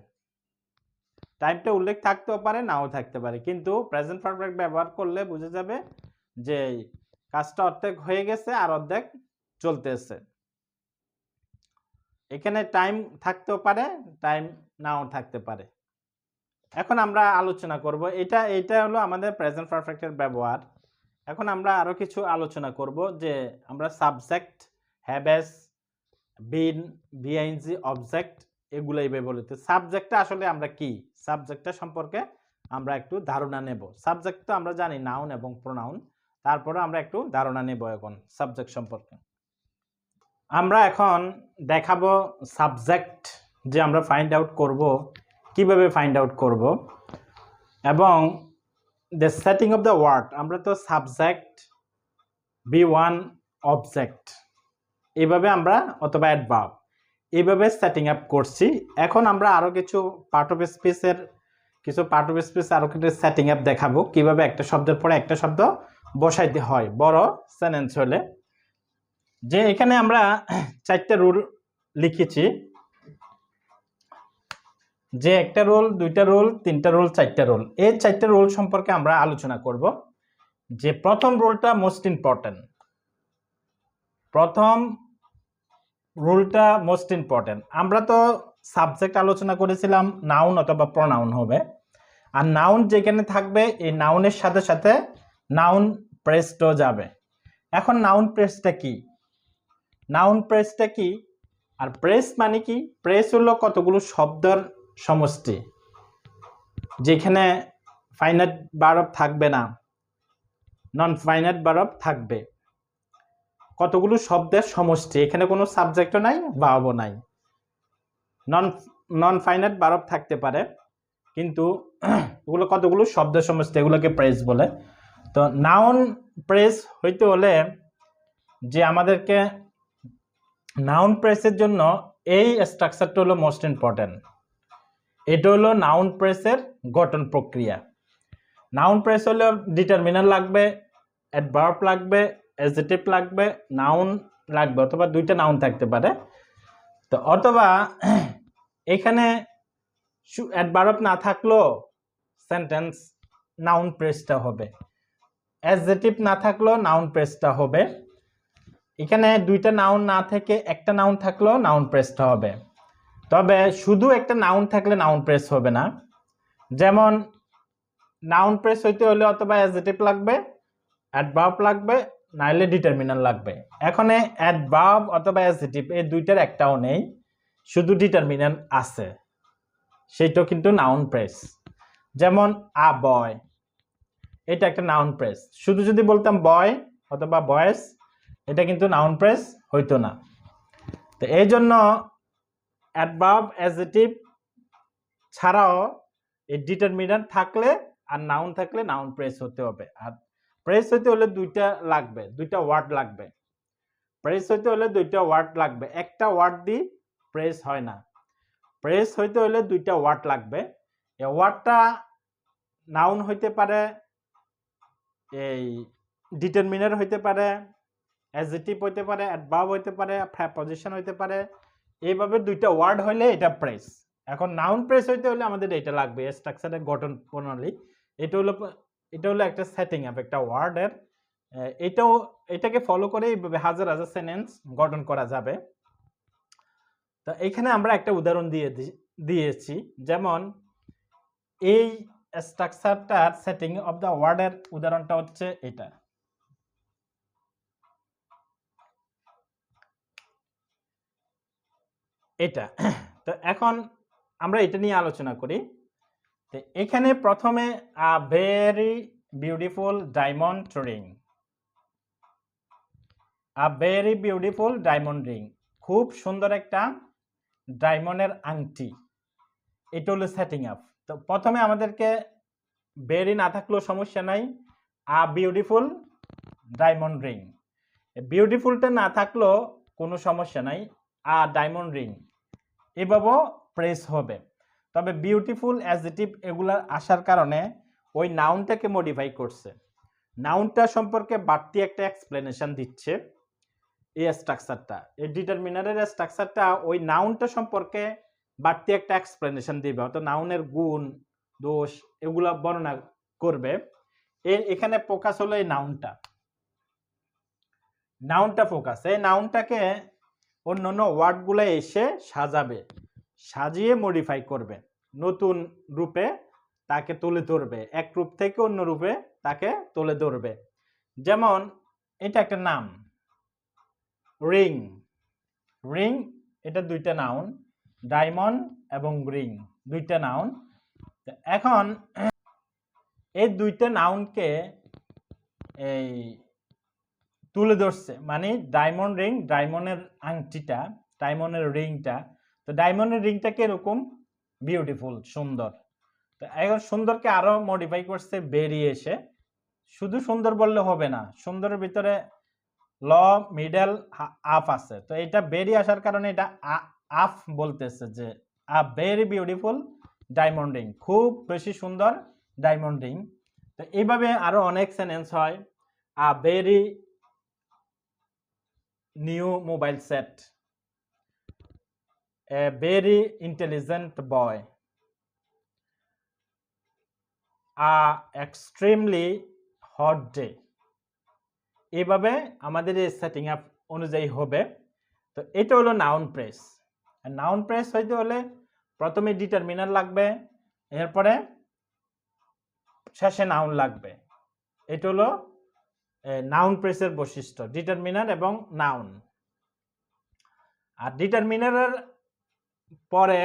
টাইমটা উল্লেখ থাকতেও পারে নাও থাকতে পারে, কিন্তু প্রেজেন্ট পারফেক্ট ব্যবহার করলে বুঝে যাবে যে কাজটা অর্ধেক হয়ে গেছে আর অর্ধেক চলতেছে। এখানে টাইম থাকতেও পারে, টাইম নাও থাকতে পারে। এখন আমরা আলোচনা করব, এটা হলো আমাদের প্রেজেন্ট পারফেক্টের ব্যবহার। এখন আমরা আরো কিছু আলোচনা করব, যে আমরা সাবজেক্ট, হ্যাভ, বিন, বিআইএনজি, অবজেক্ট, এগুলো এইভাবে বলতে। সাবজেক্টটা আসলে আমরা কি, সাবজেক্টটা সম্পর্কে আমরা একটু ধারণা নেব। সাবজেক্ট তো আমরা জানি নাউন এবং প্রোনাউন, তারপরে আমরা একটু ধারণা নেব এখন সাবজেক্ট সম্পর্কে। আমরা এখন দেখাবো সাবজেক্ট, যে আমরা ফাইন্ড আউট করব, কিভাবে ফাইন্ড আউট করব, এবং the setting of the word, আমরা তো সাবজেক্ট, বি1, অবজেক্ট, এইভাবে আমরা, অথবা অ্যাডভার্ব, এইভাবে সেটিং আপ করছি। এখন আমরা আরো কিছু পার্ট অফ স্পিচের কিছু পার্ট অফ স্পিচ আরোকেটের সেটিং আপ দেখাবো কিভাবে একটা শব্দের পরে একটা শব্দ বসাইতে হয় বড় সেন্টেন্স হলে। যে এখানে আমরা 4টা রুল লিখেছি, যে একটা রুল, 2টা রুল, 3টা রুল, 4টা রুল। এই 4টা রুল সম্পর্কে আমরা আলোচনা করব। যে প্রথম রুলটা মোস্ট ইম্পর্টেন্ট, প্রথম রুলটা মোস্ট ইম্পর্টেন্ট। আমরা তো সাবজেক্ট আলোচনা করেছিলাম নাউন অথবা প্রনাউন হবে, আর নাউন যেখানে থাকবে এই নাউনের সাথে সাথে নাউন প্রেসডও যাবে। এখন নাউন প্রেসটা কি, নাউন প্রেসটা কি আর প্রেস মানে কি? প্রেস হলো কতগুলো শব্দের সমষ্টি, যেখানে ফাইনাইট ভার্ব থাকবে না, নন ফাইনাইট ভার্ব থাকবে, কতগুলো শব্দের সমষ্টি, এখানে কোনো সাবজেক্টও নাই ভার্বও নাই। নন ফাইনাইট ভার্ব থাকতে পারে, কিন্তু ওগুলো কতগুলো শব্দের সমষ্টি, এগুলোকে প্রেস বলে। তো নাউন প্রেস হইতে হলে যে আমাদেরকে নাউন প্রেসের জন্য এই স্ট্রাকচারটা হলো মোস্ট ইম্পর্টেন্ট। এটা হলো নাউন প্রেসের গঠন প্রক্রিয়া। নাউন প্রেস হলে ডিটারমিনার লাগবে, অ্যাডভার্ব লাগবে, অ্যাডজেক্টিভ লাগবে, নাউন লাগবে, অথবা 2টা নাউন থাকতে পারে। তো অথবা এখানে অ্যাডভার্ব না থাকলেও সেন্টেন্স নাউন প্রেসটা হবে, অ্যাডজেক্টিভ না থাকলেও নাউন প্রেসটা হবে। এখানে 2টা নাউন না থেকে একটা নাউন থাকলেও নাউন প্রেসটা হবে। তবে শুধু একটা নাউন থাকলে নাউন প্রেস হবে না। যেমন নাউন প্রেস হইতে হলে অথবা অ্যাডজেক্টিভ লাগবে, অ্যাডভার্ব লাগবে, নাইলে ডিটারমিনার লাগবে। এখানে অ্যাডভার্ব অথবা অ্যাডজেক্টিভ এই 2টার একটাও নেই, শুধু ডিটারমিনার আছে, সেইটাও কিন্তু নাউন প্রেস। যেমন আ বয়, এটা একটা নাউন প্রেস। শুধু যদি বলতাম বয় অথবা বয়েস, এটা কিন্তু নাউন প্রেস হইতো না। তো এই জন্য অ্যাডভার্ব অ্যাডজেক্টিভ ছাড়াও এই ডিটারমিনার থাকলে আর নাউন থাকলে নাউন প্রেস হতে হবে। আর প্রেস হইতে হলে 2টা লাগবে, 2টা ওয়ার্ড লাগবে। প্রেস হইতে হলে 2টা ওয়ার্ড লাগবে, একটা ওয়ার্ড দিয়ে প্রেস হয় না। প্রেস হইতে হলে 2টা ওয়ার্ড লাগবে। এই ওয়ার্ডটা নাউন হইতে পারে, এই ডিটারমিনার হইতে পারে, অ্যাডজেক্টিভ হইতে পারে, অ্যাডভার্ব হইতে পারে, প্রিপজিশন হইতে পারে। এইভাবে 2টা ওয়ার্ড হইলে এটা প্রেস। এখন নাউন প্রেস হইতে হলে আমাদের এটা লাগবে, স্ট্রাকচারের গঠন প্রণালী। এটা হলো একটা সেটিং আপ একটা ওয়ার্ডের। এটাকে ফলো করে এইভাবে হাজার হাজার সেন্টেন্স গঠন করা যাবে। তো এখানে আমরা একটা উদাহরণ দিয়েছি, যেমন এই স্ট্রাকচারটার সেটিং অফ দ্য ওয়ার্ডের উদাহরণটা হচ্ছে এটা। এটা তো এখন আমরা এটা নিয়ে আলোচনা করি। তো এখানে প্রথমে a very beautiful diamond ring, a very beautiful diamond ring, খুব সুন্দর একটা ডায়মন্ডের আংটি। এটা হলো সেটিং আপ। তো প্রথমে আমাদেরকে ভেরি না থাকলেও সমস্যা নাই, আ বিউটিফুল ডায়মন্ড রিং। বিউটিফুলটা না থাকলেও কোনো সমস্যা নাই, আ ডায়মন্ড রিং এভাবেও প্রেস হবে। তবে বিউটিফুল অ্যাডজেক্টিভ এগুলা আসার কারণে ওই নাউনটাকে মডিফাই করছে, নাউনটা সম্পর্কে বাড়তি একটা এক্সপ্লেনেশন দিচ্ছে। এই স্ট্রাকচারটা, এই ডিটারমিনারের স্ট্রাকচারটা ওই নাউনটা সম্পর্কে বাড়তি একটা এক্সপ্লেনেশন দিবে, অর্থাৎ নাউনের গুণ দোষ এগুলা বর্ণনা করবে। এখানে ফোকাস হলো এই নাউনটা ফোকাস। এই নাউনটাকে অন্যান্য ওয়ার্ডগুলো এসে সাজাবে, সাজিয়ে মডিফাই করবে, নতুন রূপে তাকে তুলে ধরবে, এক রূপ থেকে অন্য রূপে তাকে তুলে ধরবে। যেমন এটা একটা নাম রিং, রিং এটা 2টা নাউন, ডায়মন্ড এবং রিং 2টা নাউন। এখন এই 2টা নাউনকে এই তুলে ধরছে, মানে ডায়মন্ড রিং, ডায়মন্ডের আংটিটা, ডায়মন্ডের রিংটা। তো ডায়মন্ডের রিংটা কিরকম? বিউটিফুল, সুন্দর। তো এখন সুন্দরকে আরো মডিফাই করছে বেরিয়ে এসে। শুধু সুন্দর বললে হবে না, সুন্দরের ভিতরে ল মিডল আপ আছে। তো এটা বেরিয়ে আসার কারণে এটা আফ বলতেছে, যে a very beautiful diamond ring, খুব বেশি সুন্দর ডায়মন্ড রিং। তো এইভাবে আরো অনেক সেন্টেন্স হয়। A very new mobile set, a very intelligent boy, a extremely hot day. এইভাবে আমাদের এই সেটিং আপ অনুযায়ী হবে। তো এটা হলো নাউন প্রেস। নাউন প্রেস হইতে হলে প্রথমে ডিটারমিনার লাগবে, এরপরে শেষে নাউন লাগবে। এটা হলো নাউন প্রেসের বৈশিষ্ট্য, ডিটারমিনার এবং নাউন। আর ডিটারমিনারের পরে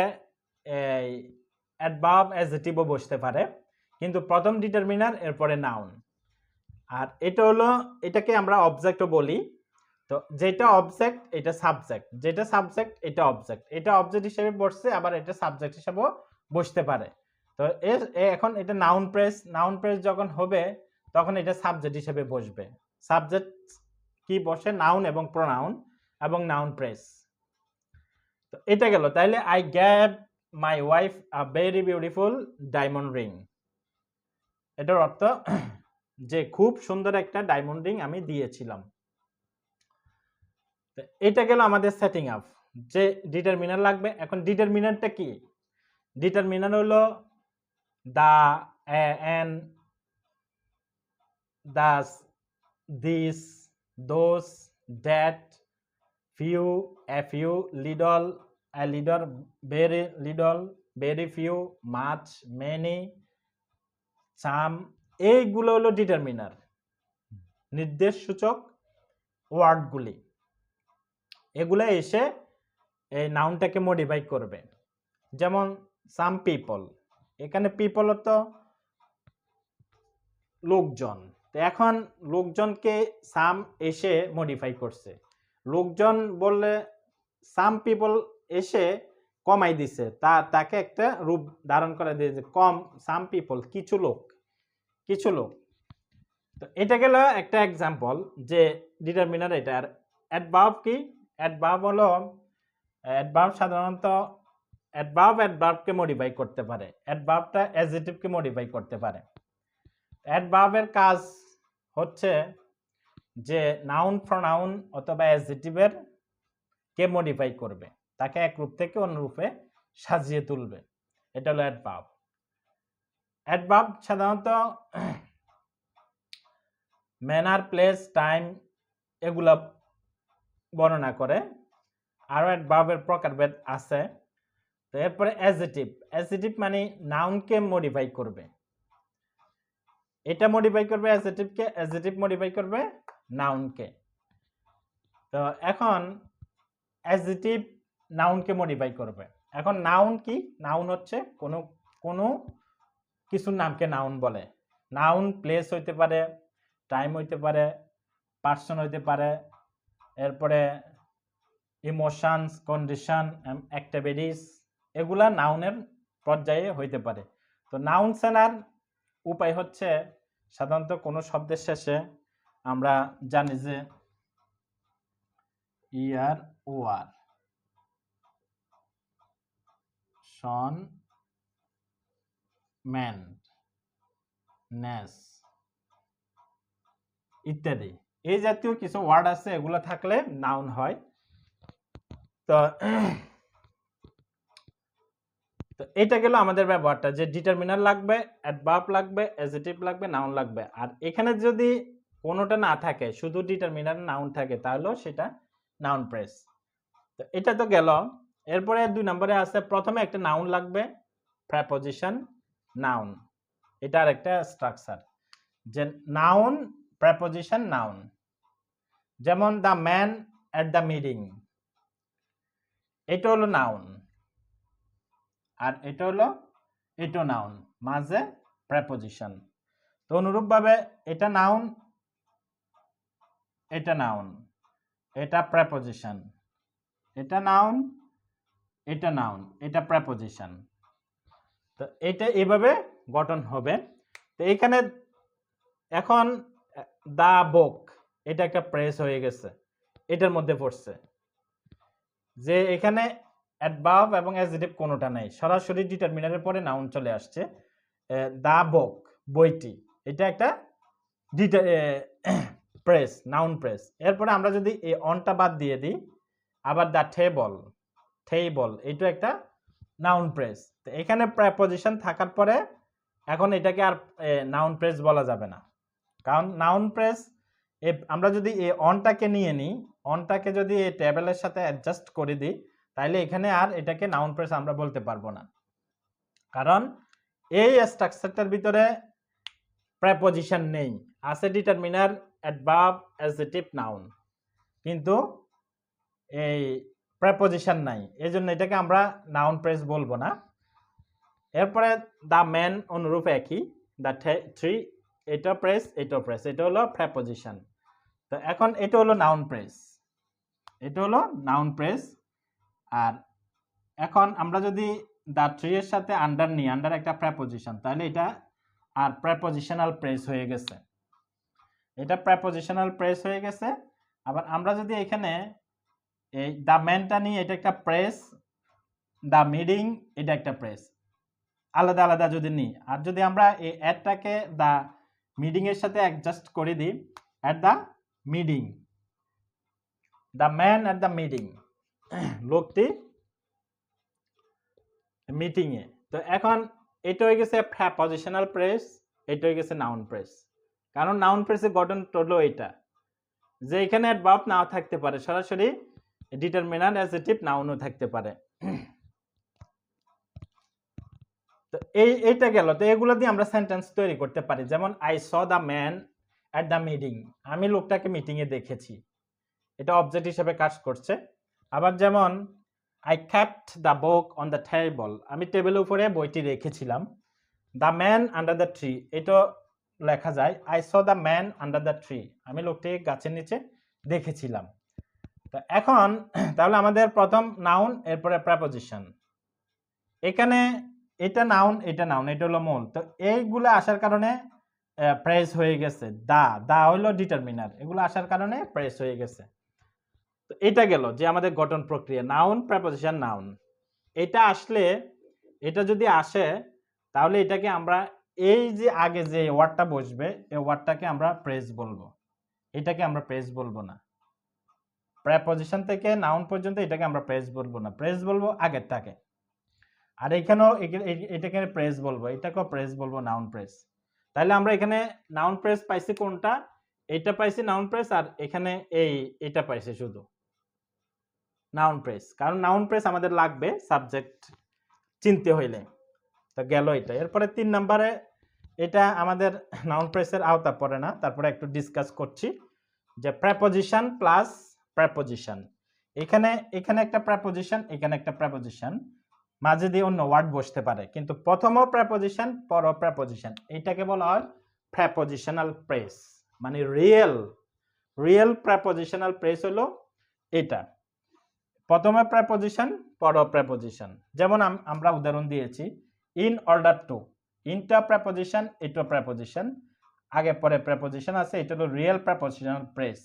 অ্যাডভার্ব অ্যাডজেক্টিভও বসতে পারে, কিন্তু প্রথম ডিটারমিনার এরপরে নাউন। আর এটা হলো, এটাকে আমরা অবজেক্টও বলি। তো যেটা অবজেক্ট এটা সাবজেক্ট, যেটা সাবজেক্ট এটা অবজেক্ট, এটা অবজেক্ট হিসেবে বসছে, আবার এটা সাবজেক্ট হিসেবেও বসতে পারে। তো এখন এটা নাউন প্রেস, নাউন প্রেস যখন হবে তখন এটা সাবজেক্ট হিসেবে বসবে। সাবজেক্ট কি বসে? নাউন এবং প্রোনাউন এবং নাউন প্রেস। তো এটা গেল। তাইলে I gave my wife a very beautiful diamond ring. এটার অর্থ যে খুব সুন্দর একটা ডায়মন্ড রিং আমি দিয়েছিলাম। এটা গেল আমাদের সেটিং আপ, যে ডিটারমিনার লাগবে। এখন ডিটারমিনারটা কি? ডিটারমিনার হলো the, an, these, this, those, that, few, a few, little, a little, very little, very few, much, many, some. এইগুলো হলো ডিটারমিনার, নির্দেশ সূচক ওয়ার্ডগুলি। এগুলো এসে এই নাউনটাকে মডিফাই করবে। যেমন সাম পিপল, এখানে পিপল তো লোকজন। তো এখন লোকজনকে সাম এসে মডিফাই করছে। লোকজন বললে সাম পিপল এসে কমাই দিছে, তাকে একটা রূপ ধারণ করে দিয়েছে, কম, সাম পিপল, কিছু লোক, কিছু লোক। তো এটা গেল একটা এক্সাম্পল যে ডিটারমিনার এটা। আর অ্যাডভার্ব কি? অ্যাডভার্ব হলো, অ্যাডভার্ব সাধারণত অ্যাডভার্বকে মডিফাই করতে পারে, অ্যাডভার্বটা অ্যাডজেক্টিভকে মডিফাই করতে পারে। অ্যাডভার্বের কাজ হচ্ছে যে নাউন, প্রোনাউন অথবা অ্যাডজেক্টিভের কে মডিফাই করবে, তাকে এক রূপ থেকে অন্য রূপে সাজিয়ে তুলবে। এটা হলো অ্যাডভার্ব। অ্যাডভার্ব সাধারণত ম্যানার, প্লেস, টাইম এগুলা বর্ণনা করে। আরো অ্যাডভার্বের প্রকারভেদ আছে। তো এরপরে অ্যাডজেক্টিভ, অ্যাডজেক্টিভ মানে নাউনকে মডিফাই করবে, এটা মডিফাই করবে অ্যাডজেক্টিভকে, অ্যাডজেক্টিভ মডিফাই করবে নাউনকে। তো এখন অ্যাডজেক্টিভ নাউনকে মডিফাই করবে। এখন নাউন কি? নাউন হচ্ছে কোনো কোনো কিছুর নামকে নাউন বলে। নাউন প্লেস হইতে পারে, টাইম হইতে পারে, পার্সন হইতে পারে, এরপরে ইমোশনস, কন্ডিশন, অ্যাক্টিভিটিস, এগুলা নাউনের পর্যায়ে হইতে পারে। তো নাউন চেনার উপায় হচ্ছে সাধারণত কোনো শব্দের শেষে আমরা জানি যে ইয়ার, ওয়ার, শন, ম্যান, নেস ইত্যাদি, এই জাতীয় কিছু ওয়ার্ড আছে, এগুলো থাকলে নাউন হয়। তো এটা গেল আমাদের ব্যবহারটা, যে ডিটারমিনার লাগবে, অ্যাডভার্ব লাগবে, অ্যাডজেক্টিভ লাগবে, নাউন লাগবে। আর এখানে যদি কোনোটা না থাকে, শুধু ডিটারমিনার, নাউন থাকে, তাহলেও সেটা নাউন প্রেস। তো এটা তো গেল। এরপরে 2 নম্বরে আছে, প্রথমে একটা নাউন লাগবে, প্রেপোজিশন, নাউন। এটা আরেকটা স্ট্রাকচার, যে নাউন, প্রেপোজিশন, নাউন। যেমন the man at the meeting, এটা হলো নাউন, আর এটা হলো, এটা নাউন, মাঝে প্রেপোজিশন। তো অনুরূপভাবে এটা নাউন, এটা নাউন, এটা প্রেপোজিশন, এটা নাউন, এটা নাউন, এটা প্রেপোজিশন। তো এটা এভাবে গঠন হবে। তো এখানে এখন দা বুক, এটা একটা প্রেস হয়ে গেছে, এটার মধ্যে পড়ছে, যে এখানে অ্যাডভার্ব এবং অ্যাডজেক্টিভ কোনোটা নাই, সরাসরি ডিটারমিনারের পরে নাউন চলে আসছে। দা বুক, বইটি, এটা একটা প্রেস, নাউন প্রেস। এরপরে আমরা যদি এই অনটা বাদ দিয়ে দিই, আবার দা টেবল, এটা একটা নাউন প্রেস। তো এখানে প্রেপোজিশন থাকার পরে এখন এটাকে আর নাউন প্রেস বলা যাবে না, কারণ নাউন প্রেস আমরা যদি এই অনটাকে নিয়ে নিই, অনটাকে যদি এই টেবলের সাথে অ্যাডজাস্ট করে দিই, তাহলে এখানে আর এটাকে নাউন প্রেস আমরা বলতে পারবো না, কারণ এই স্ট্রাকচারটার ভিতরে প্রেপোজিশন নেই, আছে ডিটারমিনার, অ্যাডভার্ব, অ্যাডজেক্টিভ, নাউন, কিন্তু এই প্রেপোজিশন নাই, এজন্য এটাকে আমরা নাউন প্রেস বলবো না। এরপরে দা ম্যান অনুরূপ একই, দা ট্রি, এটা প্রেস, এটা হলো প্রেপোজিশন। তো এখন এটা হলো নাউন প্রেস, আর এখন আমরা যদি দা ট্রি এর সাথে আন্ডার নিই, আন্ডার একটা প্রেপোজিশন, তাহলে এটা আর প্রেপোজিশনাল প্রেস হয়ে গেছে, আবার আমরা যদি এখানে এই দা ম্যানটা নিই, এটা একটা প্রেস, দা মিডিং, এটা একটা প্রেস, আলাদা আলাদা যদি নিই। আর যদি আমরা এই অ্যাডটাকে দা মিডিং এর সাথে অ্যাডজাস্ট করে দিই, at the meeting, the man at the meeting, লোকটি মিটিং এ। তো এখন এটা হয়ে গেছে প্রেপোজিশনাল প্রেস, এটা হয়ে গেছে নাউন প্রেস। কারণ নাউন প্রেসের গঠন হলো এটা, যে এখানে অ্যাডভার্ব নাও থাকতে পারে, সরাসরি ডিটারমিনার, অ্যাডজেক্টিভ, নাউনও থাকতে পারে। তো এইটা গেল। তো এগুলো দিয়ে আমরা সেন্টেন্স তৈরি করতে পারি, যেমন I saw the man at the meeting, আমি লোকটাকে মিটিং এ দেখেছি, এটা অবজেক্ট হিসেবে কাজ করছে। আবার যেমন I kept the book on the table, আমি টেবিলের উপরে বইটি রেখেছিলাম। The man under the tree, এটা লেখা যায় I saw the man under the tree, আমি লোকটি গাছের নিচে দেখেছিলাম। তো এখন তাহলে আমাদের প্রথম নাউন, এরপরে প্রেপোজিশন। এখানে এটা নাউন, এটা হলো মূল। তো এইগুলো আসার কারণে প্রেস হয়ে গেছে, দা হলো ডিটারমিনার, এগুলো আসার কারণে প্রেস হয়ে গেছে। তো এটা গেল যে আমাদের গঠন প্রক্রিয়া, নাউন, প্রেপোজিশন, নাউন। এটা আসলে, এটা যদি আসে, তাহলে এটাকে আমরা এই যে আগে যে ওয়ার্ডটা বসবে, এই ওয়ার্ডটাকে আমরা প্রেস বলবো, এটাকে আমরা প্রেস বলবো না। প্রেপোজিশন থেকে নাউন পর্যন্ত এটাকে আমরা প্রেস বলবো না, প্রেস বলবো আগেরটাকে। আর এখানেও এটাকে প্রেস বলবো, এটাকেও প্রেস বলবো, নাউন প্রেস। তাহলে আমরা এখানে নাউন প্রেস পাইছি কোনটা, এটা পাইছি নাউন প্রেস, আর এখানে এটা পাইছি শুধু নাউন প্রেস, কারণ নাউন প্রেস আমাদের লাগবে সাবজেক্ট চিনতে হইলে। তো গেল এটা। এরপরে 3 নম্বরে, এটা আমাদের নাউন প্রেসের আওতা পড়ে না, তারপরে একটু ডিসকাস করছি যে প্রেপোজিশন প্লাস প্রেপোজিশন। এখানে একটা প্রেপোজিশন, এখানে একটা প্রেপোজিশন, মাঝে দিয়ে অন্য ওয়ার্ড বসতে পারে, কিন্তু প্রথমও প্রেপোজিশন, পরও প্রেপোজিশন, এইটাকে বলা হয় প্রেপোজিশনাল প্রেস। মানে রিয়েল প্রেপোজিশনাল প্রেস হলো এটা, প্রথমে প্রেপোজিশন, পরও প্রেপোজিশন। যেমন আমরা উদাহরণ দিয়েছি, ইন অর্ডার টু, ইনটা প্রেপোজিশন, এটা প্রেপোজিশন, আগে পরে প্রেপোজিশন আছে, এটা হলো real prepositional press.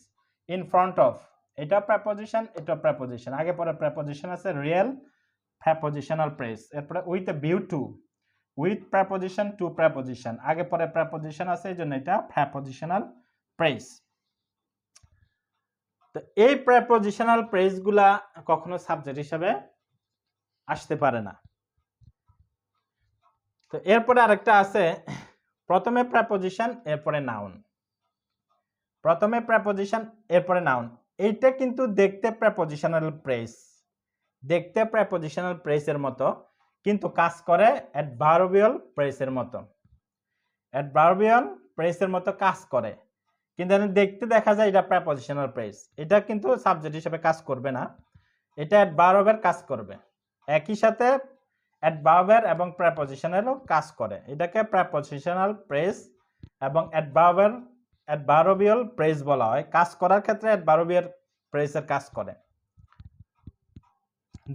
In front of, এটা প্রেপোজিশন, এটা প্রেপোজিশন, আগে পরে প্রেপোজিশন আছে, রিয়েল প্রেপোজিশনাল প্রেস। এরপরে with a view to, with preposition, to preposition, আগে পরে প্রেপোজিশন আছে, এই জন্য এটা প্রেপোজিশনাল প্রেস। তো এই প্রেপোজিশনাল প্রেস গুলা কখনো সাবজেক্ট হিসেবে আসতে পারে না। তো এরপরে আরেকটা আছে, প্রথমে প্রেপোজিশন, এরপরে নাউন, প্রথমে প্রেপোজিশন, এরপরে নাউন। এইটা কিন্তু দেখতে প্রেপোজিশনাল প্রেস, দেখতে প্রেপোজিশনাল প্রেসের মতো, কিন্তু কাজ করে অ্যাডভার্বিয়াল প্রেসের মতো, অ্যাডভার্বিয়াল প্রেসের মতো কাজ করে, কিন্তু দেখতে দেখা যায় এটা প্রেপোজিশনাল প্রেস। এটা কিন্তু সাবজেক্ট হিসেবে কাজ করবে না, এটা অ্যাডভার্বের কাজ করবে, একই সাথে অ্যাডভার্বের এবং প্রেপোজিশনালও কাজ করে। এটাকে প্রেপোজিশনাল প্রেস এবং অ্যাডভার্বিয়াল প্রেস বলা হয়। কাজ করার ক্ষেত্রে অ্যাডভার্বিয়াল প্রেসের কাজ করে।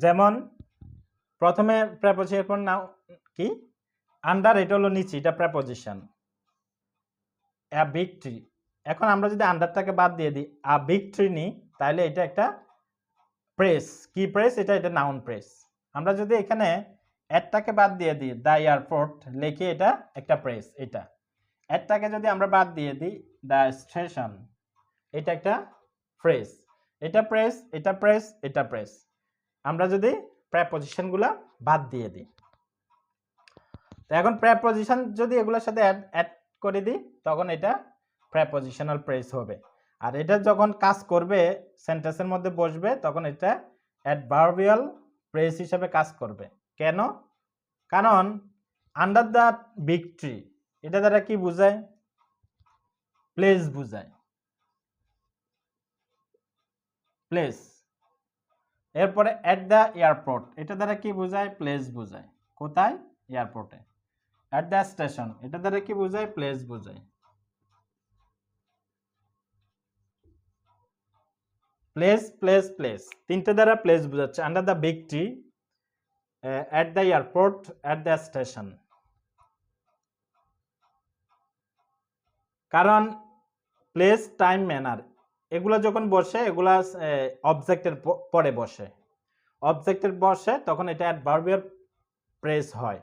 যেমন প্রথমে প্রেপোজিশন, নাও কি আন্ডার, এটা হলো নিচে, এটা প্রেপোজিশন। আ বিগ ট্রি, এখন আমরা যদি আন্ডারটাকে বাদ দিয়ে দিই, আ বিগ ট্রি নিই, তাহলে এটা একটা প্রেস। কি প্রেস? এটা নাউন প্রেস। আমরা যদি এখানে অ্যাডটাকে বাদ দিয়ে দিই দ্য এয়ারপোর্ট লিখে এটা একটা প্রেস, এটা অ্যাডটাকে যদি আমরা বাদ দিয়ে দিই দ্য স্টেশন, এটা একটা ফ্রেজ, এটা প্রেস, এটা প্রেস, এটা প্রেস। আমরা যদি প্রেপজিশনগুলো বাদ দিয়ে দিই, তো এখন প্রেপজিশন যদি এগুলোর সাথে অ্যাড করে দিই তখন এটা প্রেপজিশনাল প্রেস হবে। আর এটা যখন কাজ করবে সেন্টেন্সের মধ্যে বসবে তখন এটা অ্যাডভার্বিয়াল প্রেস হিসেবে কাজ করবে। কেন? কারণ আন্ডার দ্য বিগ ট্রি এটা দ্বারা কি বোঝায়? প্লেস বোঝায়, প্লেস। এরপরে অ্যাট দ্য এয়ারপোর্ট এটা দ্বারা কি বোঝায়? প্লেস বোঝায়। কোথায়? এয়ারপোর্টে। অ্যাট দ্য স্টেশন এটা দ্বারা কি বোঝায়? প্লেস বোঝায়। প্লেস প্লেস প্লেস তিনটে দ্বারা প্লেস বোঝাচ্ছে। Under the big tree, at the airport, at the station. কারণ প্লেস, টাইম, ম্যানার এগুলো যখন বসে এগুলা অবজেক্টের পরে বসে, অবজেক্টের বসে তখন এটা অ্যাডভার্বিয়াল প্রেস হয়।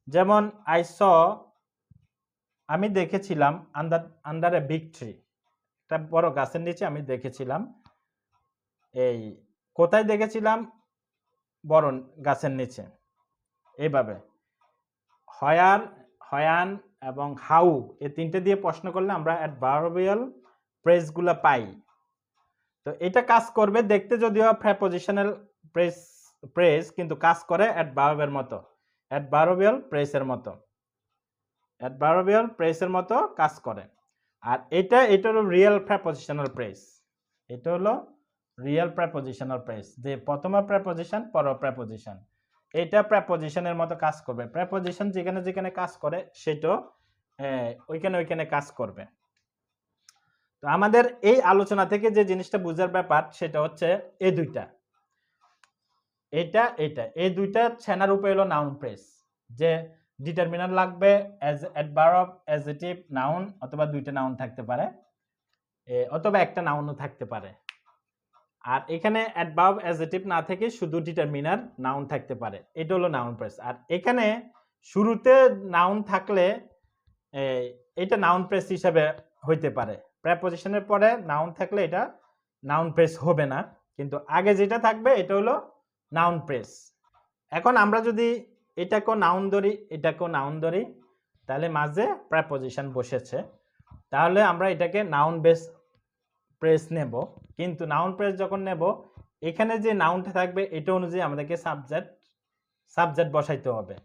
যেমন আই স, আমি দেখেছিলাম, আন্ডার এ বিগ ট্রি একটা বড় গাছের নিচে আমি দেখেছিলাম। এই কোথায় দেখেছিলাম? বড় গাছের নিচে। এইভাবে হয়ার, হয়ান এবং হাউ এই তিনটে দিয়ে প্রশ্ন করলে আমরা অ্যাডভার্বিয়াল প্রেসগুলো পাই। তো এটা কাজ করবে দেখতে যদিও প্রেপজিশনাল প্রেস কিন্তু কাজ করে অ্যাডভার্বের মতো, অ্যাডভার্বিয়াল প্রেসের মতো, অ্যাডভার্বিয়াল প্রেসের মতো কাজ করে। আর এটা হলো রিয়েল প্রেপজিশনাল প্রেস। এটা হলো রিয়েল প্রেপজিশনাল প্রেস, যে প্রথমে প্রেপজিশন পর প্রেপজিশন, এটা প্রেপজিশনের মতো কাজ করবে। প্রেপজিশন যেখানে যেখানে কাজ করে সেটা ওইখানে কাজ করবে। তো আমাদের এই আলোচনা থেকে যে জিনিসটা বোঝার ব্যাপার সেটা হচ্ছে এই দুইটা, এটা এই দুইটা ছানার উপরে হলো নাউন প্রেস, যে ডিটারমিনার লাগবে অ্যাজ অ্যাডভার্ব, অ্যাডজেক্টিভ, নাউন, অথবা দুইটা নাউন থাকতে পারে, অথবা একটা নাউনও থাকতে পারে। আর এখানে অ্যাডভার্ব, অ্যাডজেক্টিভ না থেকে শুধু ডিটারমিনার, নাউন থাকতে পারে। এটা হলো নাউন প্রেস। আর এখানে শুরুতে নাউন থাকলে এটা নাউন প্রেস হিসেবে হইতে পারে। প্রেপজিশনের পরে নাউন থাকলে এটা নাউন প্রেস হবে না, কিন্তু আগে যেটা থাকবে এটা হলো নাউন প্রেস। এখন আমরা যদি এটাকেও নাউন ধরি, এটাকেও নাউন ধরি, তাহলে মাঝে প্রেপজিশন বসেছে, তাহলে আমরা এটাকে নাউন বেস প্রেস নেব। কিন্তু নাউন প্রেস যখন নেব এখানে যে নাউনটা থাকবে এটা অনুযায়ী আমাদেরকে সাবজেক্ট বসাইতে হবে।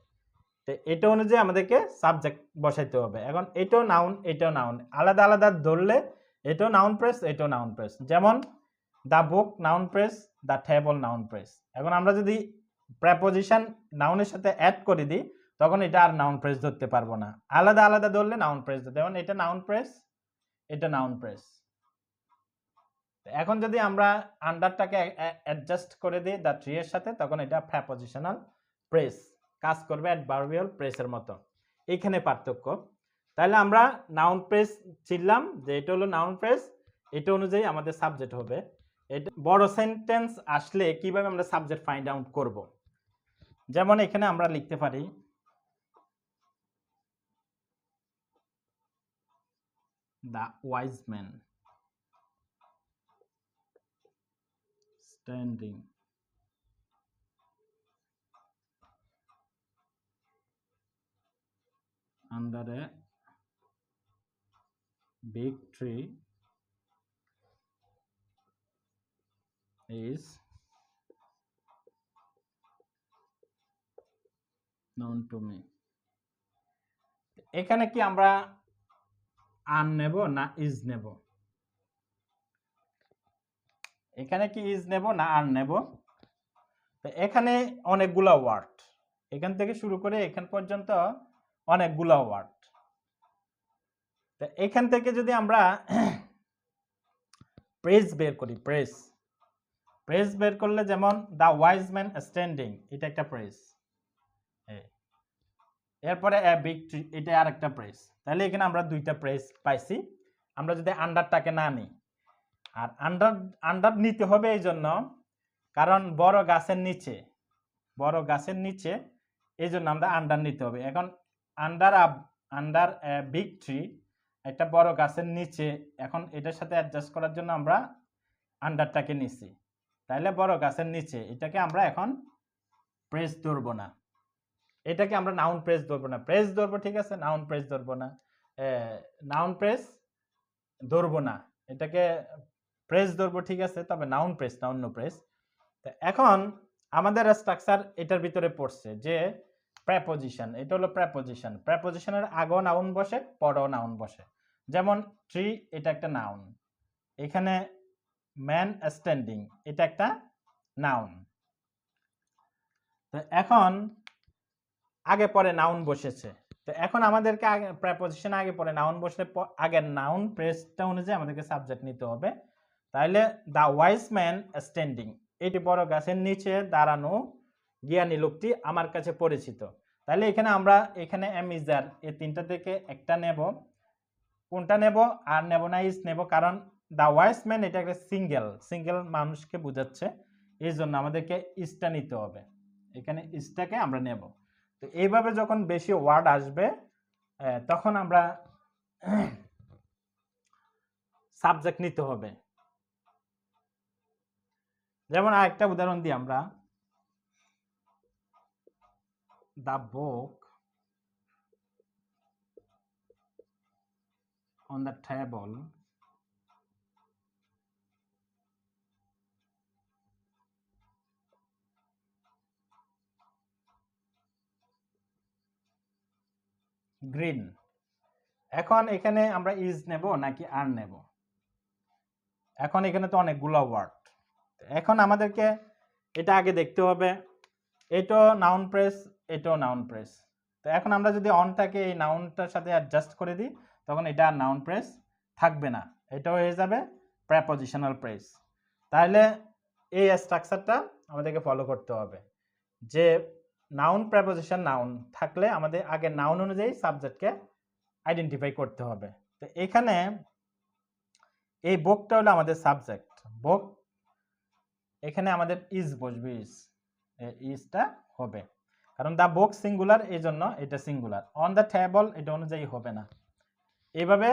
তো এটা অনুযায়ী আমাদেরকে সাবজেক্ট বসাইতে হবে। এখন এটাও নাউন, এটাও নাউন, আলাদা আলাদা ধরলে এটাও নাউন প্রেস, এটাও নাউন প্রেস। যেমন the book noun press, the table noun press. এখন আমরা যদি প্রেপজিশন নাউনের সাথে অ্যাড করে দিই তখন এটা আর নাউন প্রেস ধরতে পারবো না, আলাদা আলাদা ধরলে নাউন প্রেস ধরতে। যেমন এটা নাউন প্রেস, এটা নাউন প্রেস। এখন যদি আমরা আন্ডারটাকে অ্যাডজাস্ট করে দিই দ্য ট্রি এর সাথে তখন এটা প্রেপজিশনাল প্রেস কাজ করবে অ্যাডভার্বিয়াল প্রেসের মতো। এখানে পার্থক্য। তাহলে আমরা নাউন প্রেস চিনলাম যে এটা হলো নাউন প্রেস, এটা অনুযায়ী আমাদের সাবজেক্ট হবে। এটা বড় সেন্টেন্স আসলে কিভাবে আমরা সাবজেক্ট ফাইন্ড আউট করব? যেমন এখানে আমরা লিখতে পারি the wise man standing under a big tree is known to me. এখানে কি আমরা আন নেব না ইজ নেব? এখানে কি ইজ নেব না আর নেব? এখানে অনেকগুলা ওয়ার্ড, এখান থেকে শুরু করে এখান পর্যন্ত অনেকগুলা ওয়ার্ড। তো এখান থেকে যদি আমরা প্রেস বের করি, প্রেস বের করলে যেমন দ্য ওয়াইজ ম্যান স্ট্যান্ডিং এটা একটা প্রেস, এরপরে এ বিগ ট্রি এটা আরেকটা প্রেস। তাহলে এখানে আমরা দুইটা প্রেস পাইছি। আমরা যদি আন্ডারটাকে না নিই, আর আন্ডার নিতে হবে এই জন্য কারণ বড় গাছের নিচে, বড় গাছের নিচে, এই জন্য আমরা আন্ডার নিতে হবে। এখন আন্ডার বিগ ট্রি, একটা বড় গাছের নিচে, এখন এটার সাথে অ্যাডজাস্ট করার জন্য আমরা আন্ডারটাকে নিছি। তাহলে বড় গাছের নিচে, এটাকে আমরা এখন প্রেস ধরবো না, এটাকে আমরা নাউন প্রেস ধরবো না, প্রেস ধরবো ঠিক আছে, নাউন প্রেস ধরবো না, নাউন প্রেস ধরবো না, এটাকে প্রেস ধরবো ঠিক আছে, তবে নাউন প্রেস না, অন্য প্রেস। এখন আমাদের স্ট্রাকচার এটার ভিতরে পড়ছে যে প্রেপোজিশন, এটা হলো প্রেপোজিশন, প্রেপোজিশনের আগেও নাউন বসে, পরেও নাউন বসে। যেমন ট্রি, এটা একটা নাউন, এখানে ম্যান স্ট্যান্ডিং, এটা একটা নাউন। তো এখন আগে পরে নাউন বসেছে, তো এখন আমাদেরকে আগে প্রেপোজিশন আগে পরে নাউন বসলে আগের নাউন প্রেসটা অনুযায়ী আমাদেরকে সাবজেক্ট নিতে হবে। তাহলে দ্য ওয়াইজ ম্যান স্ট্যান্ডিং, এটি বড় গাছের নিচে দাঁড়ানো জ্ঞানী লোকটি আমার কাছে পরিচিত। তাহলে এখানে আমরা এখানে এম ইজ আর, এই তিনটা থেকে একটা নেব, কোনটা নেব? আর নেব না, ইজ নেব, কারণ দ্য ওয়াইজ ম্যান এটা একটা সিঙ্গেল মানুষকে বোঝাচ্ছে, এই জন্য আমাদেরকে ইজটা নিতে হবে, এখানে ইজটাকে আমরা নেব। তো এইভাবে যখন বেশি ওয়ার্ড আসবে তখন আমরা সাবজেক্ট নিতে হবে। যেমন আরেকটা উদাহরণ দিই আমরা, the book on the table green. এখন এখানে আমরা ইজ নেব নাকি আর নেব? এখন এখানে তো অনেকগুলো ওয়ার্ড, এখন আমাদেরকে এটা আগে দেখতে হবে, এটাও নাউন প্রেস, এটাও নাউন প্রেস। তো এখন আমরা যদি অনটাকে এই নাউনটার সাথে অ্যাডজাস্ট করে দিই, তখন এটা আর নাউন প্রেস থাকবে না, এটাও হয়ে যাবে প্রেপোজিশনাল প্রেস। তাহলে এই স্ট্রাকচারটা আমাদেরকে ফলো করতে হবে যে নাউন প্রেপোজিশন নাউন থাকলে আমাদের আগে নাউন অনুযায়ী সাবজেক্টকে আইডেন্টিফাই করতে হবে। তো এখানে এই বুকটা হলো আমাদের সাবজেক্ট, বুক, এখানে আমাদের ইজ বসবে, ইজটা হবে, কারণ দ্য বুক সিঙ্গুলার, এই জন্য এটা সিঙ্গুলার। অন দ্য টেবল এটা অনুযায়ী হবে না। এইভাবে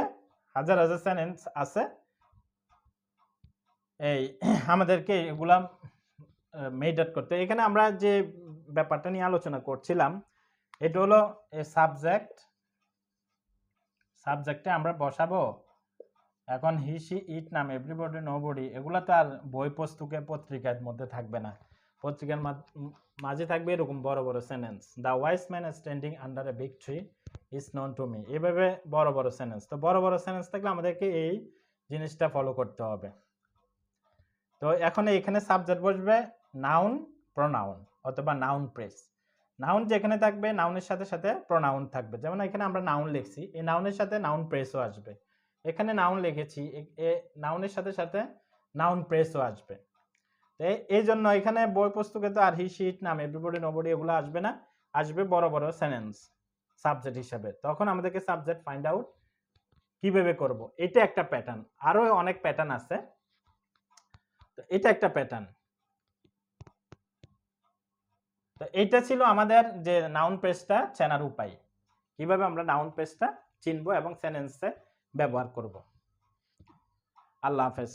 হাজার হাজার সেন্টেন্স আছে, এই আমাদেরকে এগুলা মেইডাট করতে। এখানে আমরা যে ব্যাপারটা নিয়ে আলোচনা করছিলাম, এটা হলো সাবজেক্টে আমরা বসাবো এখন হি সি ইট নাম, এভরিবডি নোবডি, এগুলা তো আর বই পুস্তকে পত্রিকার মধ্যে থাকবে না, পত্রিকার মাঝে থাকবে এরকম বড় বড় sentence, the wise man standing under a big tree is known to me, এইভাবে বড় বড় সেন্টেন্স। তো বড় বড় সেন্টেন্স থাকলে আমাদেরকে এই জিনিসটা ফলো করতে হবে। তো এখন এখানে সাবজেক্ট বসবে নাউন, প্রোনাউন অথবা নাউন প্রেস। নাউন যেখানে থাকবে নাউনের সাথে সাথে প্রোনাউন থাকবে, যেমন এখানে আমরা নাউন লিখছি, এই নাউনের সাথে নাউন প্রেসও আসবে, এখানে নাউন লিখেছি, নাউনের সাথে সাথে নাউন প্রেসও আসবে। এই জন্য এখানে বই পুস্তকে তো আর হি সি ইট নাম, এভরিবডি নোবডি এগুলো আসবে না, আসবে বড় বড় সেন্টেন্স সাবজেক্ট হিসাবে। তখন আমাদেরকে সাবজেক্ট ফাইন্ড আউট কিভাবে করব, এটা একটা প্যাটার্ন, আরো অনেক প্যাটার্ন আছে, তো এটা একটা প্যাটার্ন। তো এটা ছিল আমাদের যে নাউন প্রেসটা চেনার উপায়, কিভাবে আমরা নাউন প্রেসটা চিনবো এবং সেন্টেন্সে ব্যবহার করব। আল্লাহ হাফেজ।